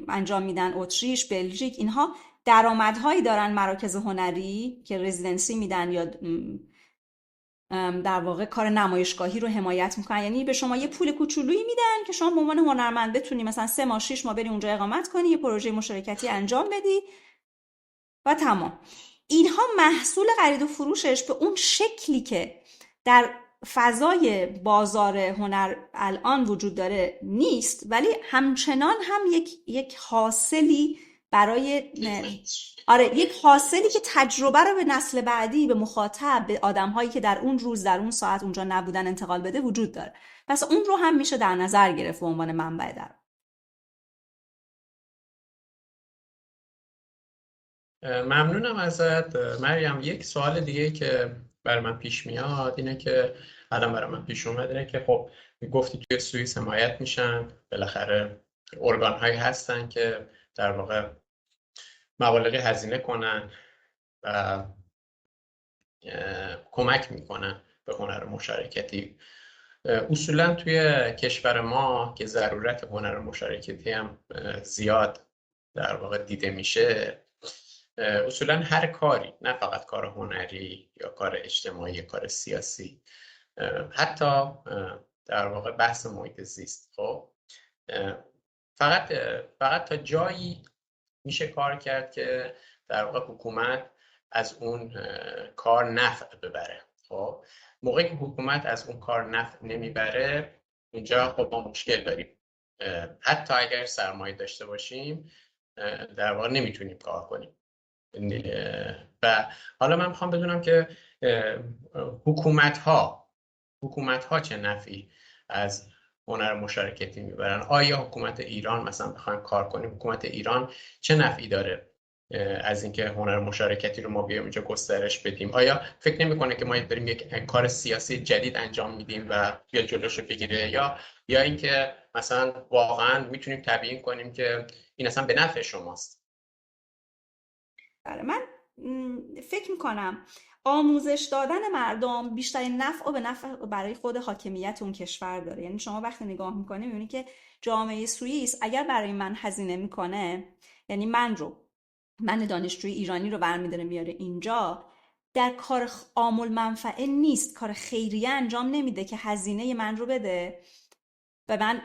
انجام میدن، اتریش، بلژیک. اینها درآمدهایی دارن مراکز هنری که رزیدنسی میدن یا در واقع کار نمایشگاهی رو حمایت میکنن. یعنی به شما یه پول کوچولویی میدن که شما به عنوان هنرمند بتونی مثلا 3 ماه 6 ماه بری اونجا اقامت کنی، یه پروژه مشارکتی انجام بدی و تمام. اینها محصول خرید و فروشش به اون شکلی که در فضای بازار هنر الان وجود داره نیست، ولی همچنان هم یک حاصلی برای یک حاصلی که تجربه رو به نسل بعدی، به مخاطب، به آدم‌هایی که در اون روز در اون ساعت اونجا نبودن انتقال بده وجود داره. پس اون رو هم میشه در نظر گرفت به عنوان منبع درآمد. ممنونم ازت مریم. یک سوال دیگه که برای من پیش میاد اینه که الان برای من پیش اومد اینه که خب گفتی توی سوئیس حمایت میشن، بالاخره ارگان هایی هستن که در واقع مبالغ هزینه کنن و کمک میکنن به هنر مشارکتی. اصولا توی کشور ما که ضرورت هنر مشارکتی هم زیاد در واقع دیده میشه، اصولا هر کاری، نه فقط کار هنری یا کار اجتماعی، کار سیاسی، حتی در واقع بحث محیط زیست، خب فقط تا جایی میشه کار کرد که در واقع حکومت از اون کار نفع ببره. خب موقعی که حکومت از اون کار نفع نمیبره، اونجا خب ما مشکل داریم. حتی اگر سرمایه داشته باشیم در واقع نمیتونیم کار کنیم. و حالا من میخوام بدونم که حکومت ها چه نفعی از هنر مشارکتی میبرن؟ آیا حکومت ایران مثلا بخوایم کار کنیم، حکومت ایران چه نفعی داره از اینکه هنر مشارکتی رو ما بیایم اینجا گسترش بدیم؟ آیا فکر نمیکنه که ما داریم یک کار سیاسی جدید انجام میدیم و بیا جلوشو بگیره، یا اینکه مثلا واقعا میتونیم تبیین کنیم که این اصلا به نفع شماست؟ من فکر میکنم آموزش دادن مردم بیشترین نفع و به نفع برای خود حاکمیت اون کشور داره. یعنی شما وقتی نگاه میکنی میبینی که جامعه سوئیس اگر برای من هزینه میکنه، یعنی من دانشجوی ایرانی رو برمی‌داره میاره اینجا، در کار عامل منفعه نیست، کار خیریه انجام نمیده که هزینه من رو بده و من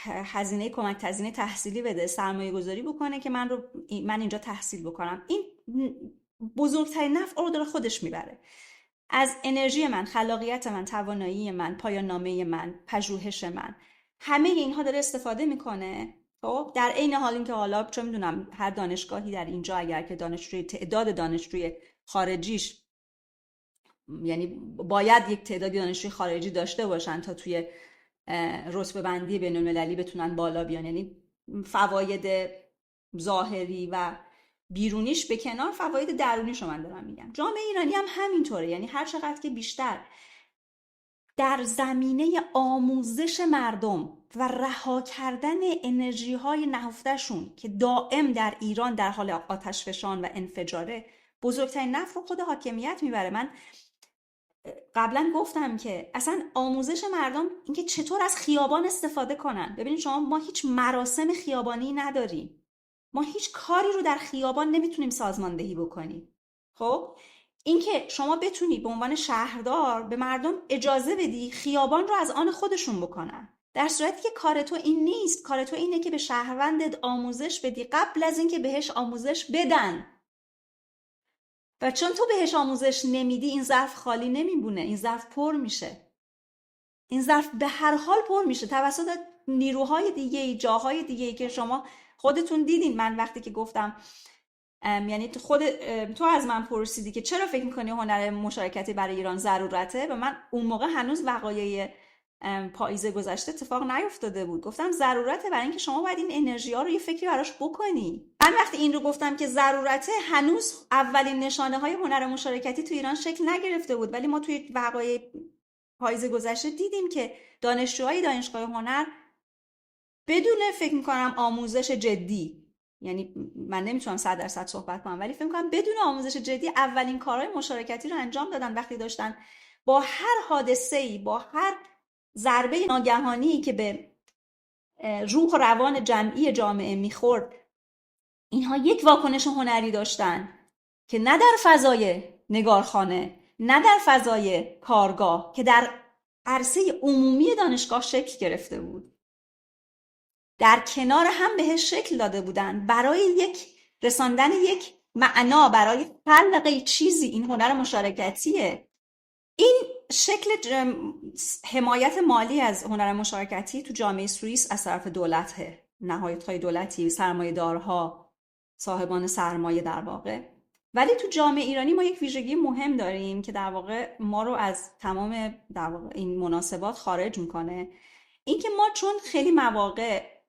هزینه کمک هزینه تحصیلی بده، سرمایه گذاری بکنه که من اینجا تحصیل بکنم. این بزرگترین نفع رو داره خودش میبره. از انرژی من، خلاقیت من، توانایی من، پایان نامه من، پژوهش من، همه اینها داره استفاده میکنه. خب در عین حال این که حالا چه میدونم هر دانشگاهی در اینجا اگر که تعداد دانشجوی خارجیش، یعنی باید یک تعدادی دانشجوی خارجی داشته باشن تا توی رتبه بندی بین‌المللی بتونن بالا بیان، یعنی فواید ظاهری و بیرونیش به کنار، فواید درونیشو من دارم میگم. جامعه ایرانی هم همینطوره، یعنی هر چقدر که بیشتر در زمینه آموزش مردم و رها کردن انرژی های نهفته‌شون که دائم در ایران در حال آتشفشان و انفجاره، بزرگترین نفع رو خود حاکمیت میبره. من قبلا گفتم که اصلا آموزش مردم، اینکه چطور از خیابان استفاده کنن. ببینید شما، ما هیچ مراسم خیابانی نداریم، ما هیچ کاری رو در خیابان نمیتونیم سازماندهی بکنیم. خب اینکه شما بتونی به عنوان شهردار به مردم اجازه بدی خیابان رو از آن خودشون بکنن، در صورتی که کار تو این نیست. کار تو اینه که به شهروندت آموزش بدی قبل از اینکه بهش آموزش بدن. و چون تو بهش آموزش نمیدی، این ظرف خالی نمیمونه، این ظرف پر میشه. این ظرف به هر حال پر میشه توسط نیروهای دیگه، جاهای دیگه که شما خودتون دیدین. من وقتی که گفتم، یعنی تو از من پرسیدی که چرا فکر میکنی هنر مشارکتی برای ایران ضرورته، و من اون موقع هنوز وقایع پاییز گذشته اتفاق نیفتاده بود. گفتم ضرورته برای اینکه شما باید این انرژی ها رو یه فکری براش بکنی. من وقتی این رو گفتم که ضرورته، هنوز اولین نشانه های هنر مشارکتی تو ایران شکل نگرفته بود، ولی ما توی وقایع پاییز گذشته دیدیم که دانشجوهای دانشگاه هنر بدون فکر میکنم آموزش جدی، یعنی من نمیتونم 100% صحبت کنم، ولی فکر میکنم بدون آموزش جدی اولین کارهای مشارکتی رو انجام دادن. وقتی داشتن با هر حادثه‌ای، با هر ضربه ناگهانی که به روح و روان جمعی جامعه میخورد، اینها یک واکنش هنری داشتن که نه در فضای نگارخانه، نه در فضای کارگاه، که در عرصه عمومی دانشگاه شکل گرفته بود. در کنار هم بهش شکل داده بودن برای رساندن یک معنا، برای خلق چیزی. این هنر مشارکتیه. این شکل حمایت مالی از هنر مشارکتی تو جامعه سوئیس از طرف دولته، نهادهای دولتی، سرمایه‌دارها، صاحبان سرمایه در واقع. ولی تو جامعه ایرانی ما یک ویژگی مهم داریم که در واقع ما رو از تمام در واقع این مناسبات خارج میکنه. این که ما چون خیلی مواقع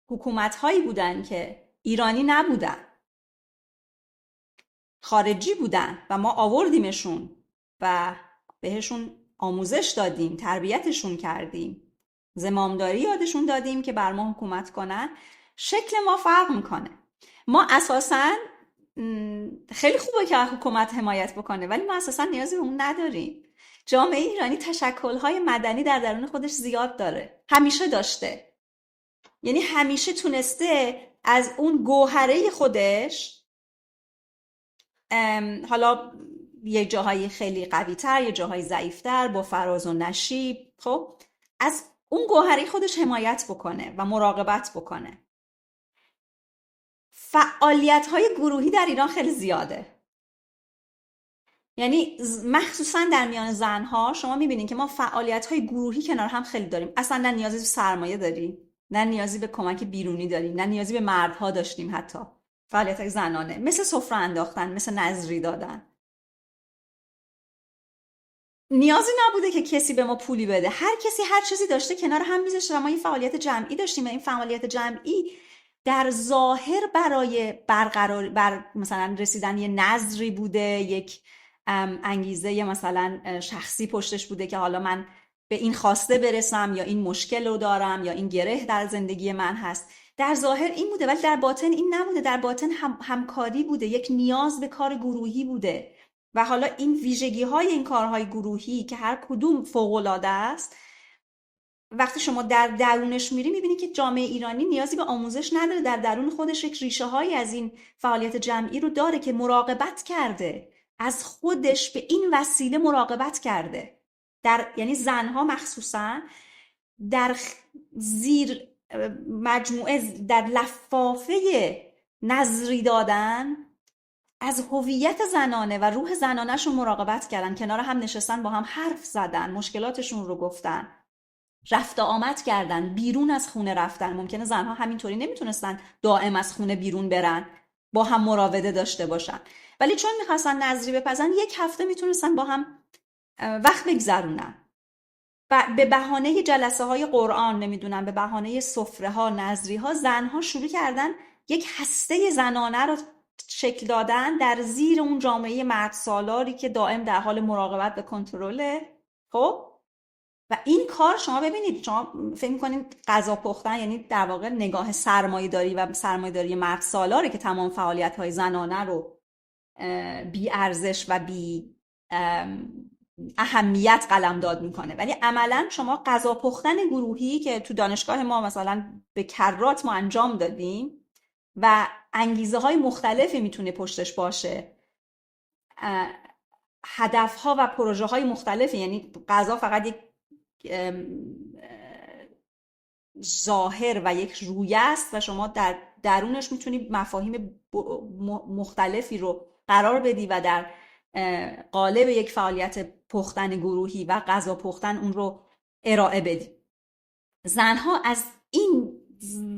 حکومت‌هایی بودن که ایرانی نبودن، خارجی بودن، و ما آوردیمشون و بهشون آموزش دادیم، تربیتشون کردیم، زمامداری یادشون دادیم که بر ما حکومت کنن، شکل ما فرق میکنه. ما اساساً خیلی خوبه که حکومت حمایت بکنه، ولی ما اساسا نیازی به اون نداریم. جامعه ایرانی تشکل‌های مدنی در درون خودش زیاد داره، همیشه داشته. یعنی همیشه تونسته از اون گوهره خودش، حالا یه جاهایی خیلی قوی‌تر، یه جاهایی ضعیف‌تر، با فراز و نشیب، خب از اون گوهره خودش حمایت بکنه و مراقبت بکنه. فعالیت‌های گروهی در ایران خیلی زیاده. یعنی مخصوصا در میان زنها شما میبینید که ما فعالیت‌های گروهی کنار هم خیلی داریم. اصلا نه نیازی به سرمایه داریم، نه نیازی به کمک بیرونی داریم، نه نیازی به مردها داشتیم. حتی فعالیت‌های زنانه مثل سفره انداختن، مثل نذری دادن، نیازی نبوده که کسی به ما پولی بده. هر کسی هر چیزی داشته کنار هم میذاشته و ما این فعالیت جمعی داشتیم و این فعالیت جمعی در ظاهر برای بر مثلا رسیدن یه نذری بوده، یک انگیزه مثلا شخصی پشتش بوده که حالا من به این خواسته برسم، یا این مشکل رو دارم، یا این گره در زندگی من هست. در ظاهر این بوده، ولی در باطن این نبوده. در باطن همکاری بوده، یک نیاز به کار گروهی بوده. و حالا این ویژگی های این کارهای گروهی که هر کدوم فوق‌العاده است، وقتی شما در درونش میری میبینی که جامعه ایرانی نیازی به آموزش نداره. در درون خودش یک ریشه هایی از این فعالیت جمعی رو داره که مراقبت کرده، از خودش به این وسیله مراقبت کرده. یعنی زنها مخصوصا در زیر مجموعه، در لفافه نذری دادن، از هویت زنانه و روح زنانه‌شون مراقبت کردن، کنار هم نشستن، با هم حرف زدن، مشکلاتشون رو گفتن، رفت آمد کردن، بیرون از خونه رفتن. ممکنه زنها همینطوری نمیتونستن دائم از خونه بیرون برن، با هم مراوده داشته باشن، ولی چون میخواستن نذری بپزن، یک هفته میتونستن با هم وقت بگذرونن. به بهانه جلسه های قرآن، نمیدونم، به بهانه سفره ها، نذری ها، زنها شروع کردن یک هسته زنانه رو شکل دادن در زیر اون جامعه مرد سالاری که دائم در حال مراقبت به کنترله. خب و این کار شما ببینید، شما فکر می‌کنید غذا پختن یعنی در واقع نگاه سرمایه‌داری و سرمایه‌داری مرد سالاره که تمام فعالیت‌های زنانه رو بی ارزش و بی اهمیت قلمداد میکنه. ولی عملا شما غذا پختن گروهی که تو دانشگاه ما مثلا به کرات ما انجام دادیم و انگیزه های مختلفی میتونه پشتش باشه، هدف ها و پروژه های مختلفی، یعنی غذا فقط یک ظاهر و یک رویه است و شما در درونش میتونی مفاهیم مختلفی رو قرار بدی و در قالب یک فعالیت پختن گروهی و غذا پختن اون رو ارائه بدی. زنها از این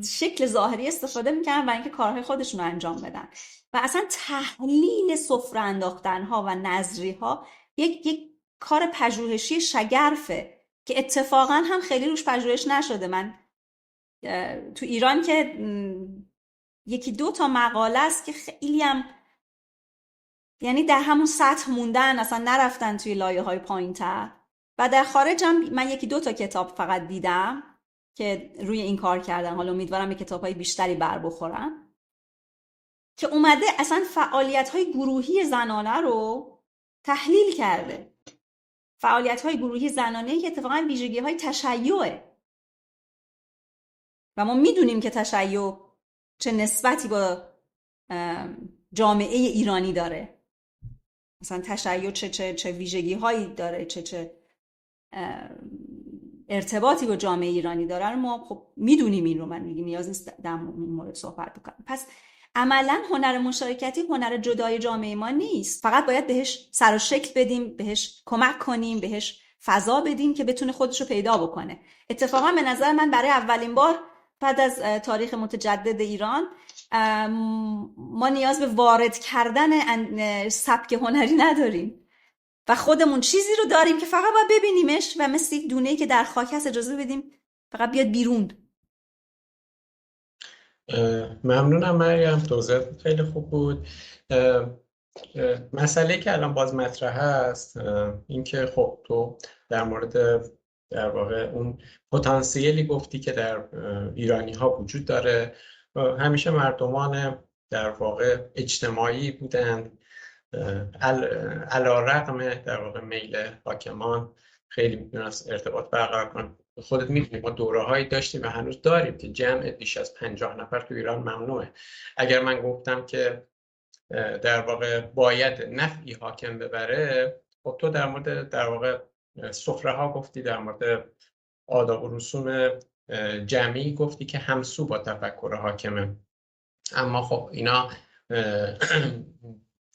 شکل ظاهری استفاده میکنن و اینکه کارهای خودشون رو انجام بدن و اصلا تحلیل سفره انداختن ها و نذری ها یک کار پژوهشی شگرفه که اتفاقا هم خیلی روش پژوهش نشده. من تو ایران که یکی دو تا مقاله است که خیلی هم یعنی در همون سطح موندن، اصلا نرفتن توی لایه های پایین تر. و در خارج هم من یکی دو تا کتاب فقط دیدم که روی این کار کردن. حالا امیدوارم به کتاب های بیشتری بر بخورن که اومده اصلا فعالیت های گروهی زنانه رو تحلیل کرده. فعالیت های گروهی زنانه که اتفاقا ویژگی های تشیعه و ما میدونیم که تشیع چه نسبتی با جامعه ایرانی داره. مثلا تشیع چه ویژگی هایی داره، چه ارتباطی با جامعه ایرانی داره، ما خب میدونیم. این رو من میگم نیاز نیست در مورد صحبت بکنم. پس عملا هنر مشارکتی هنر جدای جامعه ما نیست، فقط باید بهش سر و شکل بدیم، بهش کمک کنیم، بهش فضا بدیم که بتونه خودش رو پیدا بکنه. اتفاقا به نظر من برای اولین بار بعد از تاریخ متجدد ایران ما نیاز به وارد کردن سبک هنری نداریم و خودمون چیزی رو داریم که فقط باید ببینیمش و مثل یک دونه‌ای که در خاک هست اجازه بدیم فقط بیاد بیرون. ممنونم مریم، توضیح خیلی خوب بود. مسئله که الان باز مطرح هست این که خب تو در مورد در واقع اون پتانسیلی گفتی که در ایرانی ها وجود داره. همیشه مردمان در واقع اجتماعی بودند، علی‌رغم در واقع میل حاکمان خیلی میتونست ارتباط برقرار کنه. خودت میدونی ما دوره‌هایی داشتیم و هنوز داریم که جمع بیش از 50 نفر تو ایران ممنوعه. اگر من گفتم که در واقع باید نفعی حاکم ببره، خب تو در مورد در واقع سفره ها گفتی، در مورد آداب و رسوم جمعی گفتی که همسو با تفکر حاکمه. اما خب اینا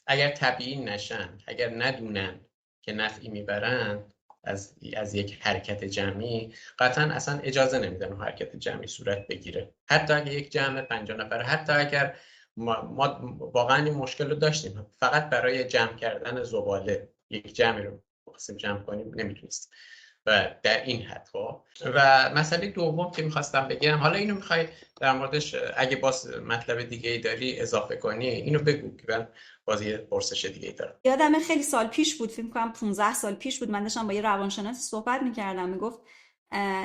اگر طبیعی نشن، اگر ندونن که نفعی میبرن از یک حرکت جمعی، قطعا اصلا اجازه نمیدن اون حرکت جمعی صورت بگیره. حتی اگر یک جمع 50 نفره، حتی اگر ما واقعا این مشکل رو داشتیم، فقط برای جمع کردن زباله یک جمعی رو بخواستیم جمع کنیم نمیتونستیم و در این حد. و مسئله دوم که میخواستم بگم، حالا اینو میخوای در موردش اگه باز مطلب دیگه ای داری اضافه کنی اینو بگو که من باز یه پرسش دیگه ای دارم. یادم خیلی سال پیش بود، فکر کنم 15 سال پیش بود، من داشتم با یه روانشناس صحبت میکردم، میگفت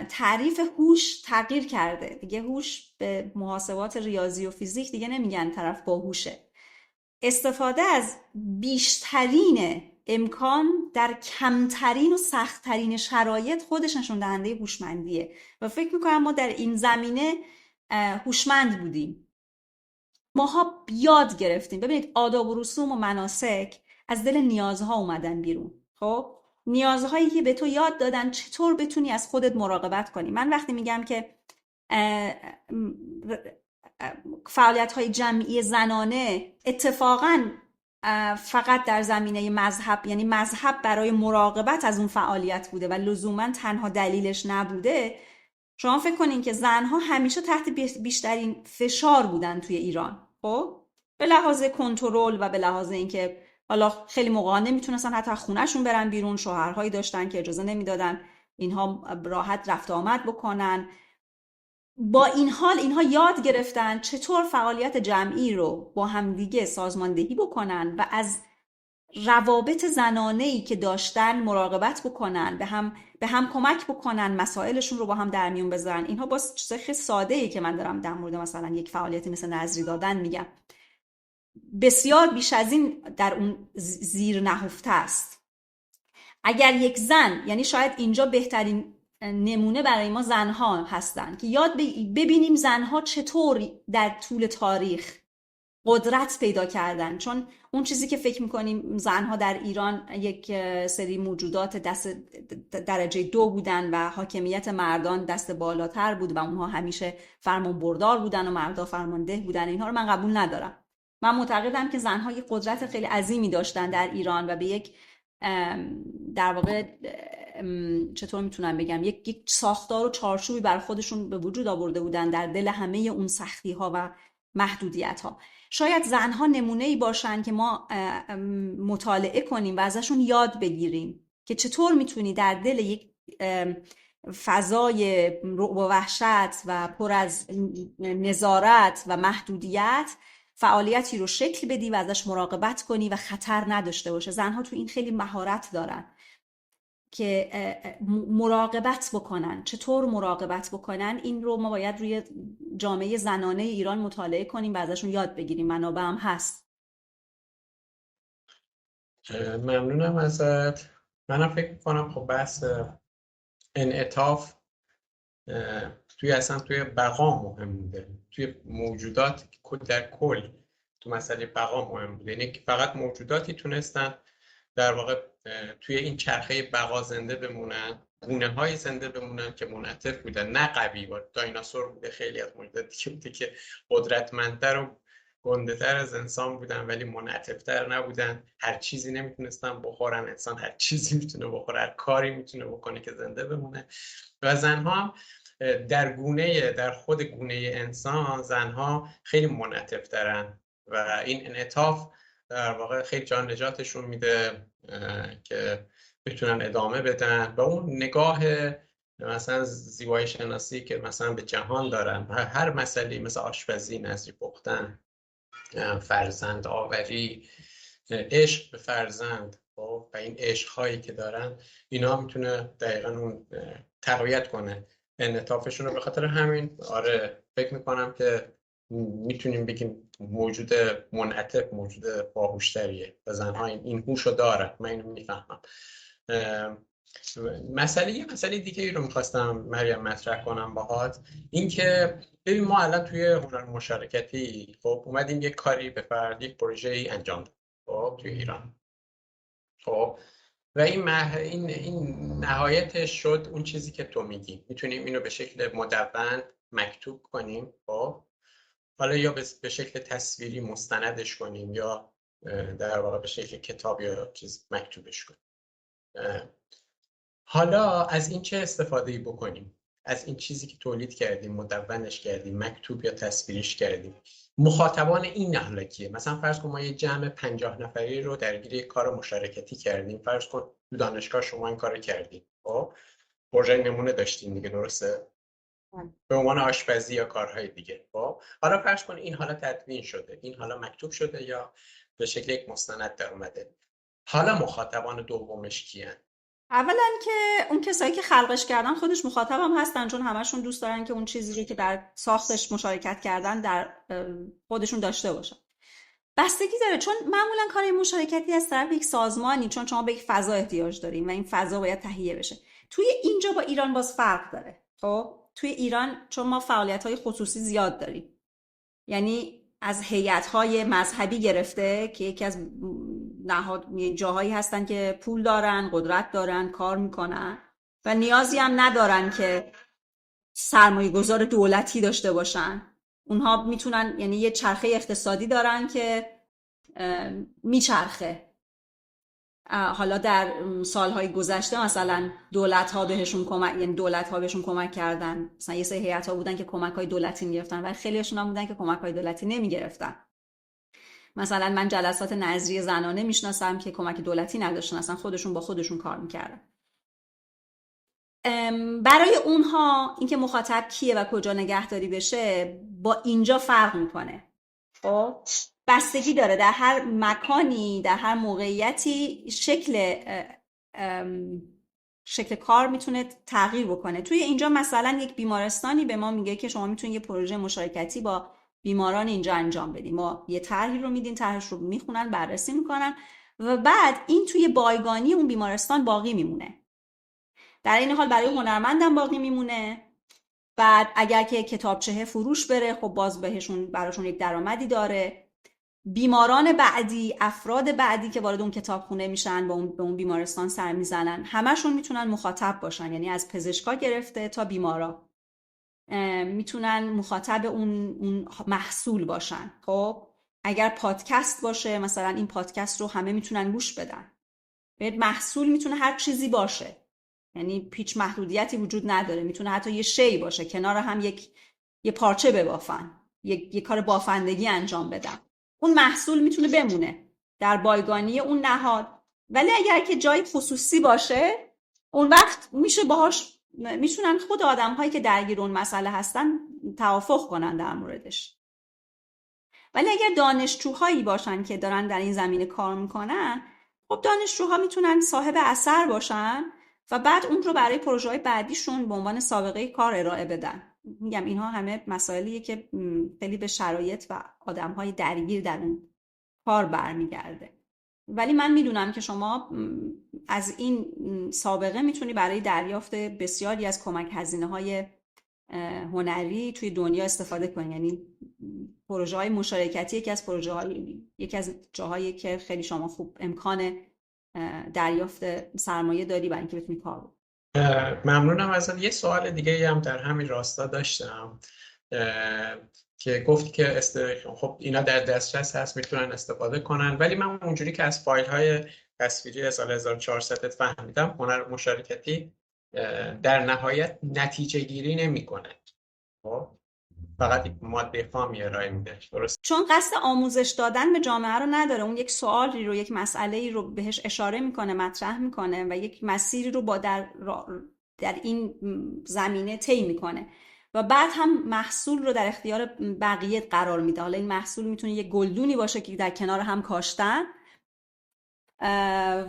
تعریف هوش تغییر کرده دیگه. هوش به محاسبات ریاضی و فیزیک دیگه نمیگن طرف باهوشه. استفاده از بیشترین امکان در کمترین و سختترین شرایط خودش نشون دهنده هوشمندیه و فکر میکنم ما در این زمینه هوشمند بودیم. ماها یاد گرفتیم. ببینید آداب و رسوم و مناسک از دل نیازها اومدن بیرون. خب نیازهایی که به تو یاد دادن چطور بتونی از خودت مراقبت کنی. من وقتی میگم که فعالیت‌های جمعی زنانه اتفاقاً فقط در زمینه مذهب، یعنی مذهب برای مراقبت از اون فعالیت بوده و لزوماً تنها دلیلش نبوده، شما فکر کنین که زنها همیشه تحت بیشترین فشار بودن توی ایران، خب به لحاظ کنترل و به لحاظ اینکه حالا خیلی موقعا نمیتونستن حتی خونهشون برن بیرون، شوهرهایی داشتن که اجازه نمیدادن اینها راحت رفت آمد بکنن. با این حال اینها یاد گرفتن چطور فعالیت جمعی رو با همدیگه سازماندهی بکنن و از روابط زنانه‌ای که داشتن مراقبت بکنن، به هم کمک بکنن، مسائلشون رو با هم در میون بذارن. اینها باز چیزای خیلی ساده‌ای که من دارم در مورد مثلا یک فعالیتی مثل نذری دادن میگم. بسیار بیش از این در اون زیر نهفته است. اگر یک زن، یعنی شاید اینجا بهترین نمونه برای ما زنها هستن که یاد ببینیم زنها چطور در طول تاریخ قدرت پیدا کردن، چون اون چیزی که فکر میکنیم زنها در ایران یک سری موجودات دست درجه 2 بودن و حاکمیت مردان دست بالاتر بود و اونها همیشه فرمان بردار بودن و مردا فرمانده بودن، اینها رو من قبول ندارم. من معتقدم که زنها یک قدرت خیلی عظیمی داشتن در ایران و به یک در واقع چطور میتونم بگم یک ساختار و چارچوبی بر خودشون به وجود آورده بودن در دل همه اون سختی ها و محدودیت ها. شاید زنها نمونه‌ای باشن که ما مطالعه کنیم و ازشون یاد بگیریم که چطور میتونی در دل یک فضای رعب و وحشت و پر از نظارت و محدودیت فعالیتی رو شکل بدی و ازش مراقبت کنی و خطر نداشته باشه. زنها تو این خیلی مهارت دارن که مراقبت بکنن. چطور مراقبت بکنن این رو ما باید روی جامعه زنانه ایران مطالعه کنیم و ازشون یاد بگیریم. منابع هم هست. ممنونم ازت. منم فکر میکنم خب بحث انعطاف توی بقا مهم بوده، توی موجودات در کل تو مسئله بقا مهم بوده. یعنی فقط موجوداتی تونستن در واقع توی این چرخه بقا زنده بمونن، گونه‌های زنده بمونن که منعطف بودن، نه قوی. دایناسور بوده، خیلی از موجودات دیگه بوده که قدرتمندتر و گنده‌تر از انسان بودن ولی منعطف‌تر نبودن. هر چیزی نمیتونستن بخورن، انسان هر چیزی میتونه بخوره، هر کاری میتونه بکنه که زنده بمونه. و زنها هم در خود گونه انسان زنها خیلی منعطف‌ترن و این انعطاف در واقع خیلی جان نجاتشون میده که بتونن ادامه بدن و اون نگاه مثلا زیبایی شناسی که مثلا به جهان دارن، هر مسئله مثل آشپزی، نذری پختن، فرزند آوری، عشق به فرزند و این عشق‌هایی که دارن، اینا میتونه دقیقاً اون تقویت کنه انعطافشون رو. به خاطر همین فکر میکنم که میتونیم بگیم موجود منعطف، موجود باهوشتریه و زنها این هوش رو دارن. من اینو میفهمم. یه مسئله دیگه ای رو میخواستم مریم مطرح کنم باهات، این که ببین ما الان توی هنر مشارکتی خب اومدیم یک کاری به فرد، یک پروژه ای انجام دادیم خب توی ایران. خب و این نهایتش شد اون چیزی که تو میگی. میتونیم اینو به شکل مدون مکتوب کنیم خب، حالا یا به شکل تصویری مستندش کنیم یا در واقع به شکل کتاب یا چیز مکتوبش کنیم. حالا از این چه استفاده‌ای بکنیم؟ از این چیزی که تولید کردیم، مدونش کردیم، مکتوب یا تصویریش کردیم، مخاطبان این حالا کیه؟ مثلا فرض کن ما یه جمع 50 نفری رو درگیر یک کار مشارکتی کردیم. فرض کن تو دانشگاه شما این کارو کردیم خب، پروژه نمونه داشتیم دیگه، درسته؟ به عنوان آشپزی یا کارهای دیگه خب. حالا فرض کن این حالا تدوین شده، این حالا مکتوب شده یا به شکل یک مستند در اومده. حالا مخاطبان دومش کیان؟ اولا که اون کسایی که خلقش کردن خودش مخاطب هم هستن، چون همشون دوست دارن که اون چیزی رو که در ساختش مشارکت کردن در خودشون داشته باشن. بستگی داره، چون معمولا کار مشارکتی از طرف یک سازمانی، چون شما به یک فضا احتیاج داریم و این فضا باید تهیه بشه. توی اینجا با ایران باز فرق داره. خب توی ایران چون ما فعالیت‌های خصوصی زیاد داریم، یعنی از هیئت‌های مذهبی گرفته که یکی از جاهایی هستن که پول دارن، قدرت دارن، کار میکنن و نیازی هم ندارن که سرمایه‌گذار دولتی داشته باشن. اونها میتونن، یعنی یه چرخه اقتصادی دارن که میچرخه. حالا در سالهای گذشته مثلا دولت‌ها بهشون کمک کردن. مثلا یه سری هیئت‌ها بودن که کمک‌های دولتی می‌گرفتن و خیلی‌هاشون هم بودن که کمک‌های دولتی نمی‌گرفتن. مثلا من جلسات نظری زنانه میشناسم که کمک دولتی نداشتن، اصلا خودشون با خودشون کار می‌کردن. برای اونها اینکه مخاطب کیه و کجا نگهداری بشه با اینجا فرق میکنه. خب بستگی داره در هر مکانی، در هر موقعیتی شکل کار میتونه تغییر بکنه. توی اینجا مثلا یک بیمارستانی به ما میگه که شما میتونید یه پروژه مشارکتی با بیماران اینجا انجام بدیم. ما یه طرحی رو میدیم، طرحش رو میخونن، بررسی میکنن و بعد این توی بایگانی اون بیمارستان باقی میمونه. در این حال برای هنرمندم باقی میمونه. بعد اگر که کتابچه فروش بره خب باز براشون یک درآمدی داره. بیماران بعدی، افراد بعدی که وارد اون کتابخونه میشن، به اون بیمارستان سر میزنن، همشون میتونن مخاطب باشن. یعنی از پزشکا گرفته تا بیمارا میتونن مخاطب اون محصول باشن. خب اگر پادکست باشه مثلا این پادکست رو همه میتونن گوش بدن. محصول میتونه هر چیزی باشه، یعنی هیچ محدودیتی وجود نداره. میتونه حتی یه شی باشه، کنار هم یه پارچه ببافن، یه کار بافندگی انجام بدن. اون محصول میتونه بمونه در بایگانی اون نهاد. ولی اگر که جای خصوصی باشه اون وقت میتونن خود آدم‌هایی که درگیر اون مسئله هستن توافق کنن در موردش. ولی اگر دانشجوهایی باشن که دارن در این زمینه کار میکنن، خب دانشجوها میتونن صاحب اثر باشن و بعد اون رو برای پروژه‌های بعدیشون به عنوان سابقه کار ارائه بدن. میگم اینها همه مسائلیه که خیلی به شرایط و آدم‌های درگیر در اون کار برمیگرده. ولی من میدونم که شما از این سابقه میتونی برای دریافت بسیاری از کمک هزینه‌های هنری توی دنیا استفاده کنی. یعنی پروژه‌های مشارکتی یکی از جاهایی که خیلی شما خوب امکان دریافت سرمایه داری برای اینکه بتونی کار بکنی. ممنونم ازت. یه سوال دیگه هم در همین راستا داشتم که گفتی که خب اینا در دسترس هست، میتونن استفاده کنن، ولی من اونجوری که از فایل‌های تصویری از سال 1400 فهمیدم هنر مشارکتی در نهایت نتیجه گیری نمی‌کنه. خب فقط ماده خامی ارائه میده، درست؟ چون قصد آموزش دادن به جامعه رو نداره. اون یک سوالی رو، یک مسئله‌ای رو بهش اشاره میکنه، مطرح میکنه و یک مسیری رو در این زمینه طی میکنه و بعد هم محصول رو در اختیار بقیه قرار میده. حالا این محصول میتونه یک گلدونی باشه که در کنار هم کاشتن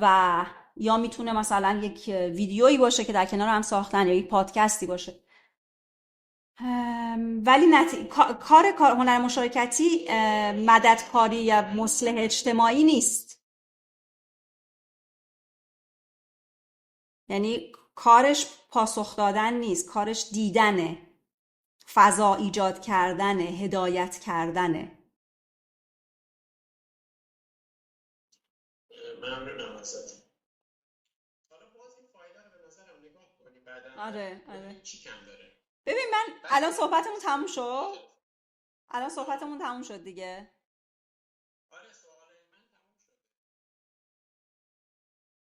و یا میتونه مثلا یک ویدیویی باشه که در کنار هم ساختن یا یک پادکستی باشه. ولی کار هنر مشارکتی مددکاری یا مصلح اجتماعی نیست. یعنی کارش پاسخ دادن نیست، کارش دیدنه، فضا ایجاد کردنه، هدایت کردنه. ممنونم ازت. حالا باز این فایل رو به نظرم نگاه کنی بعدا آره ببینیم چی کم داره. ببین من الان صحبتمون تموم شد دیگه.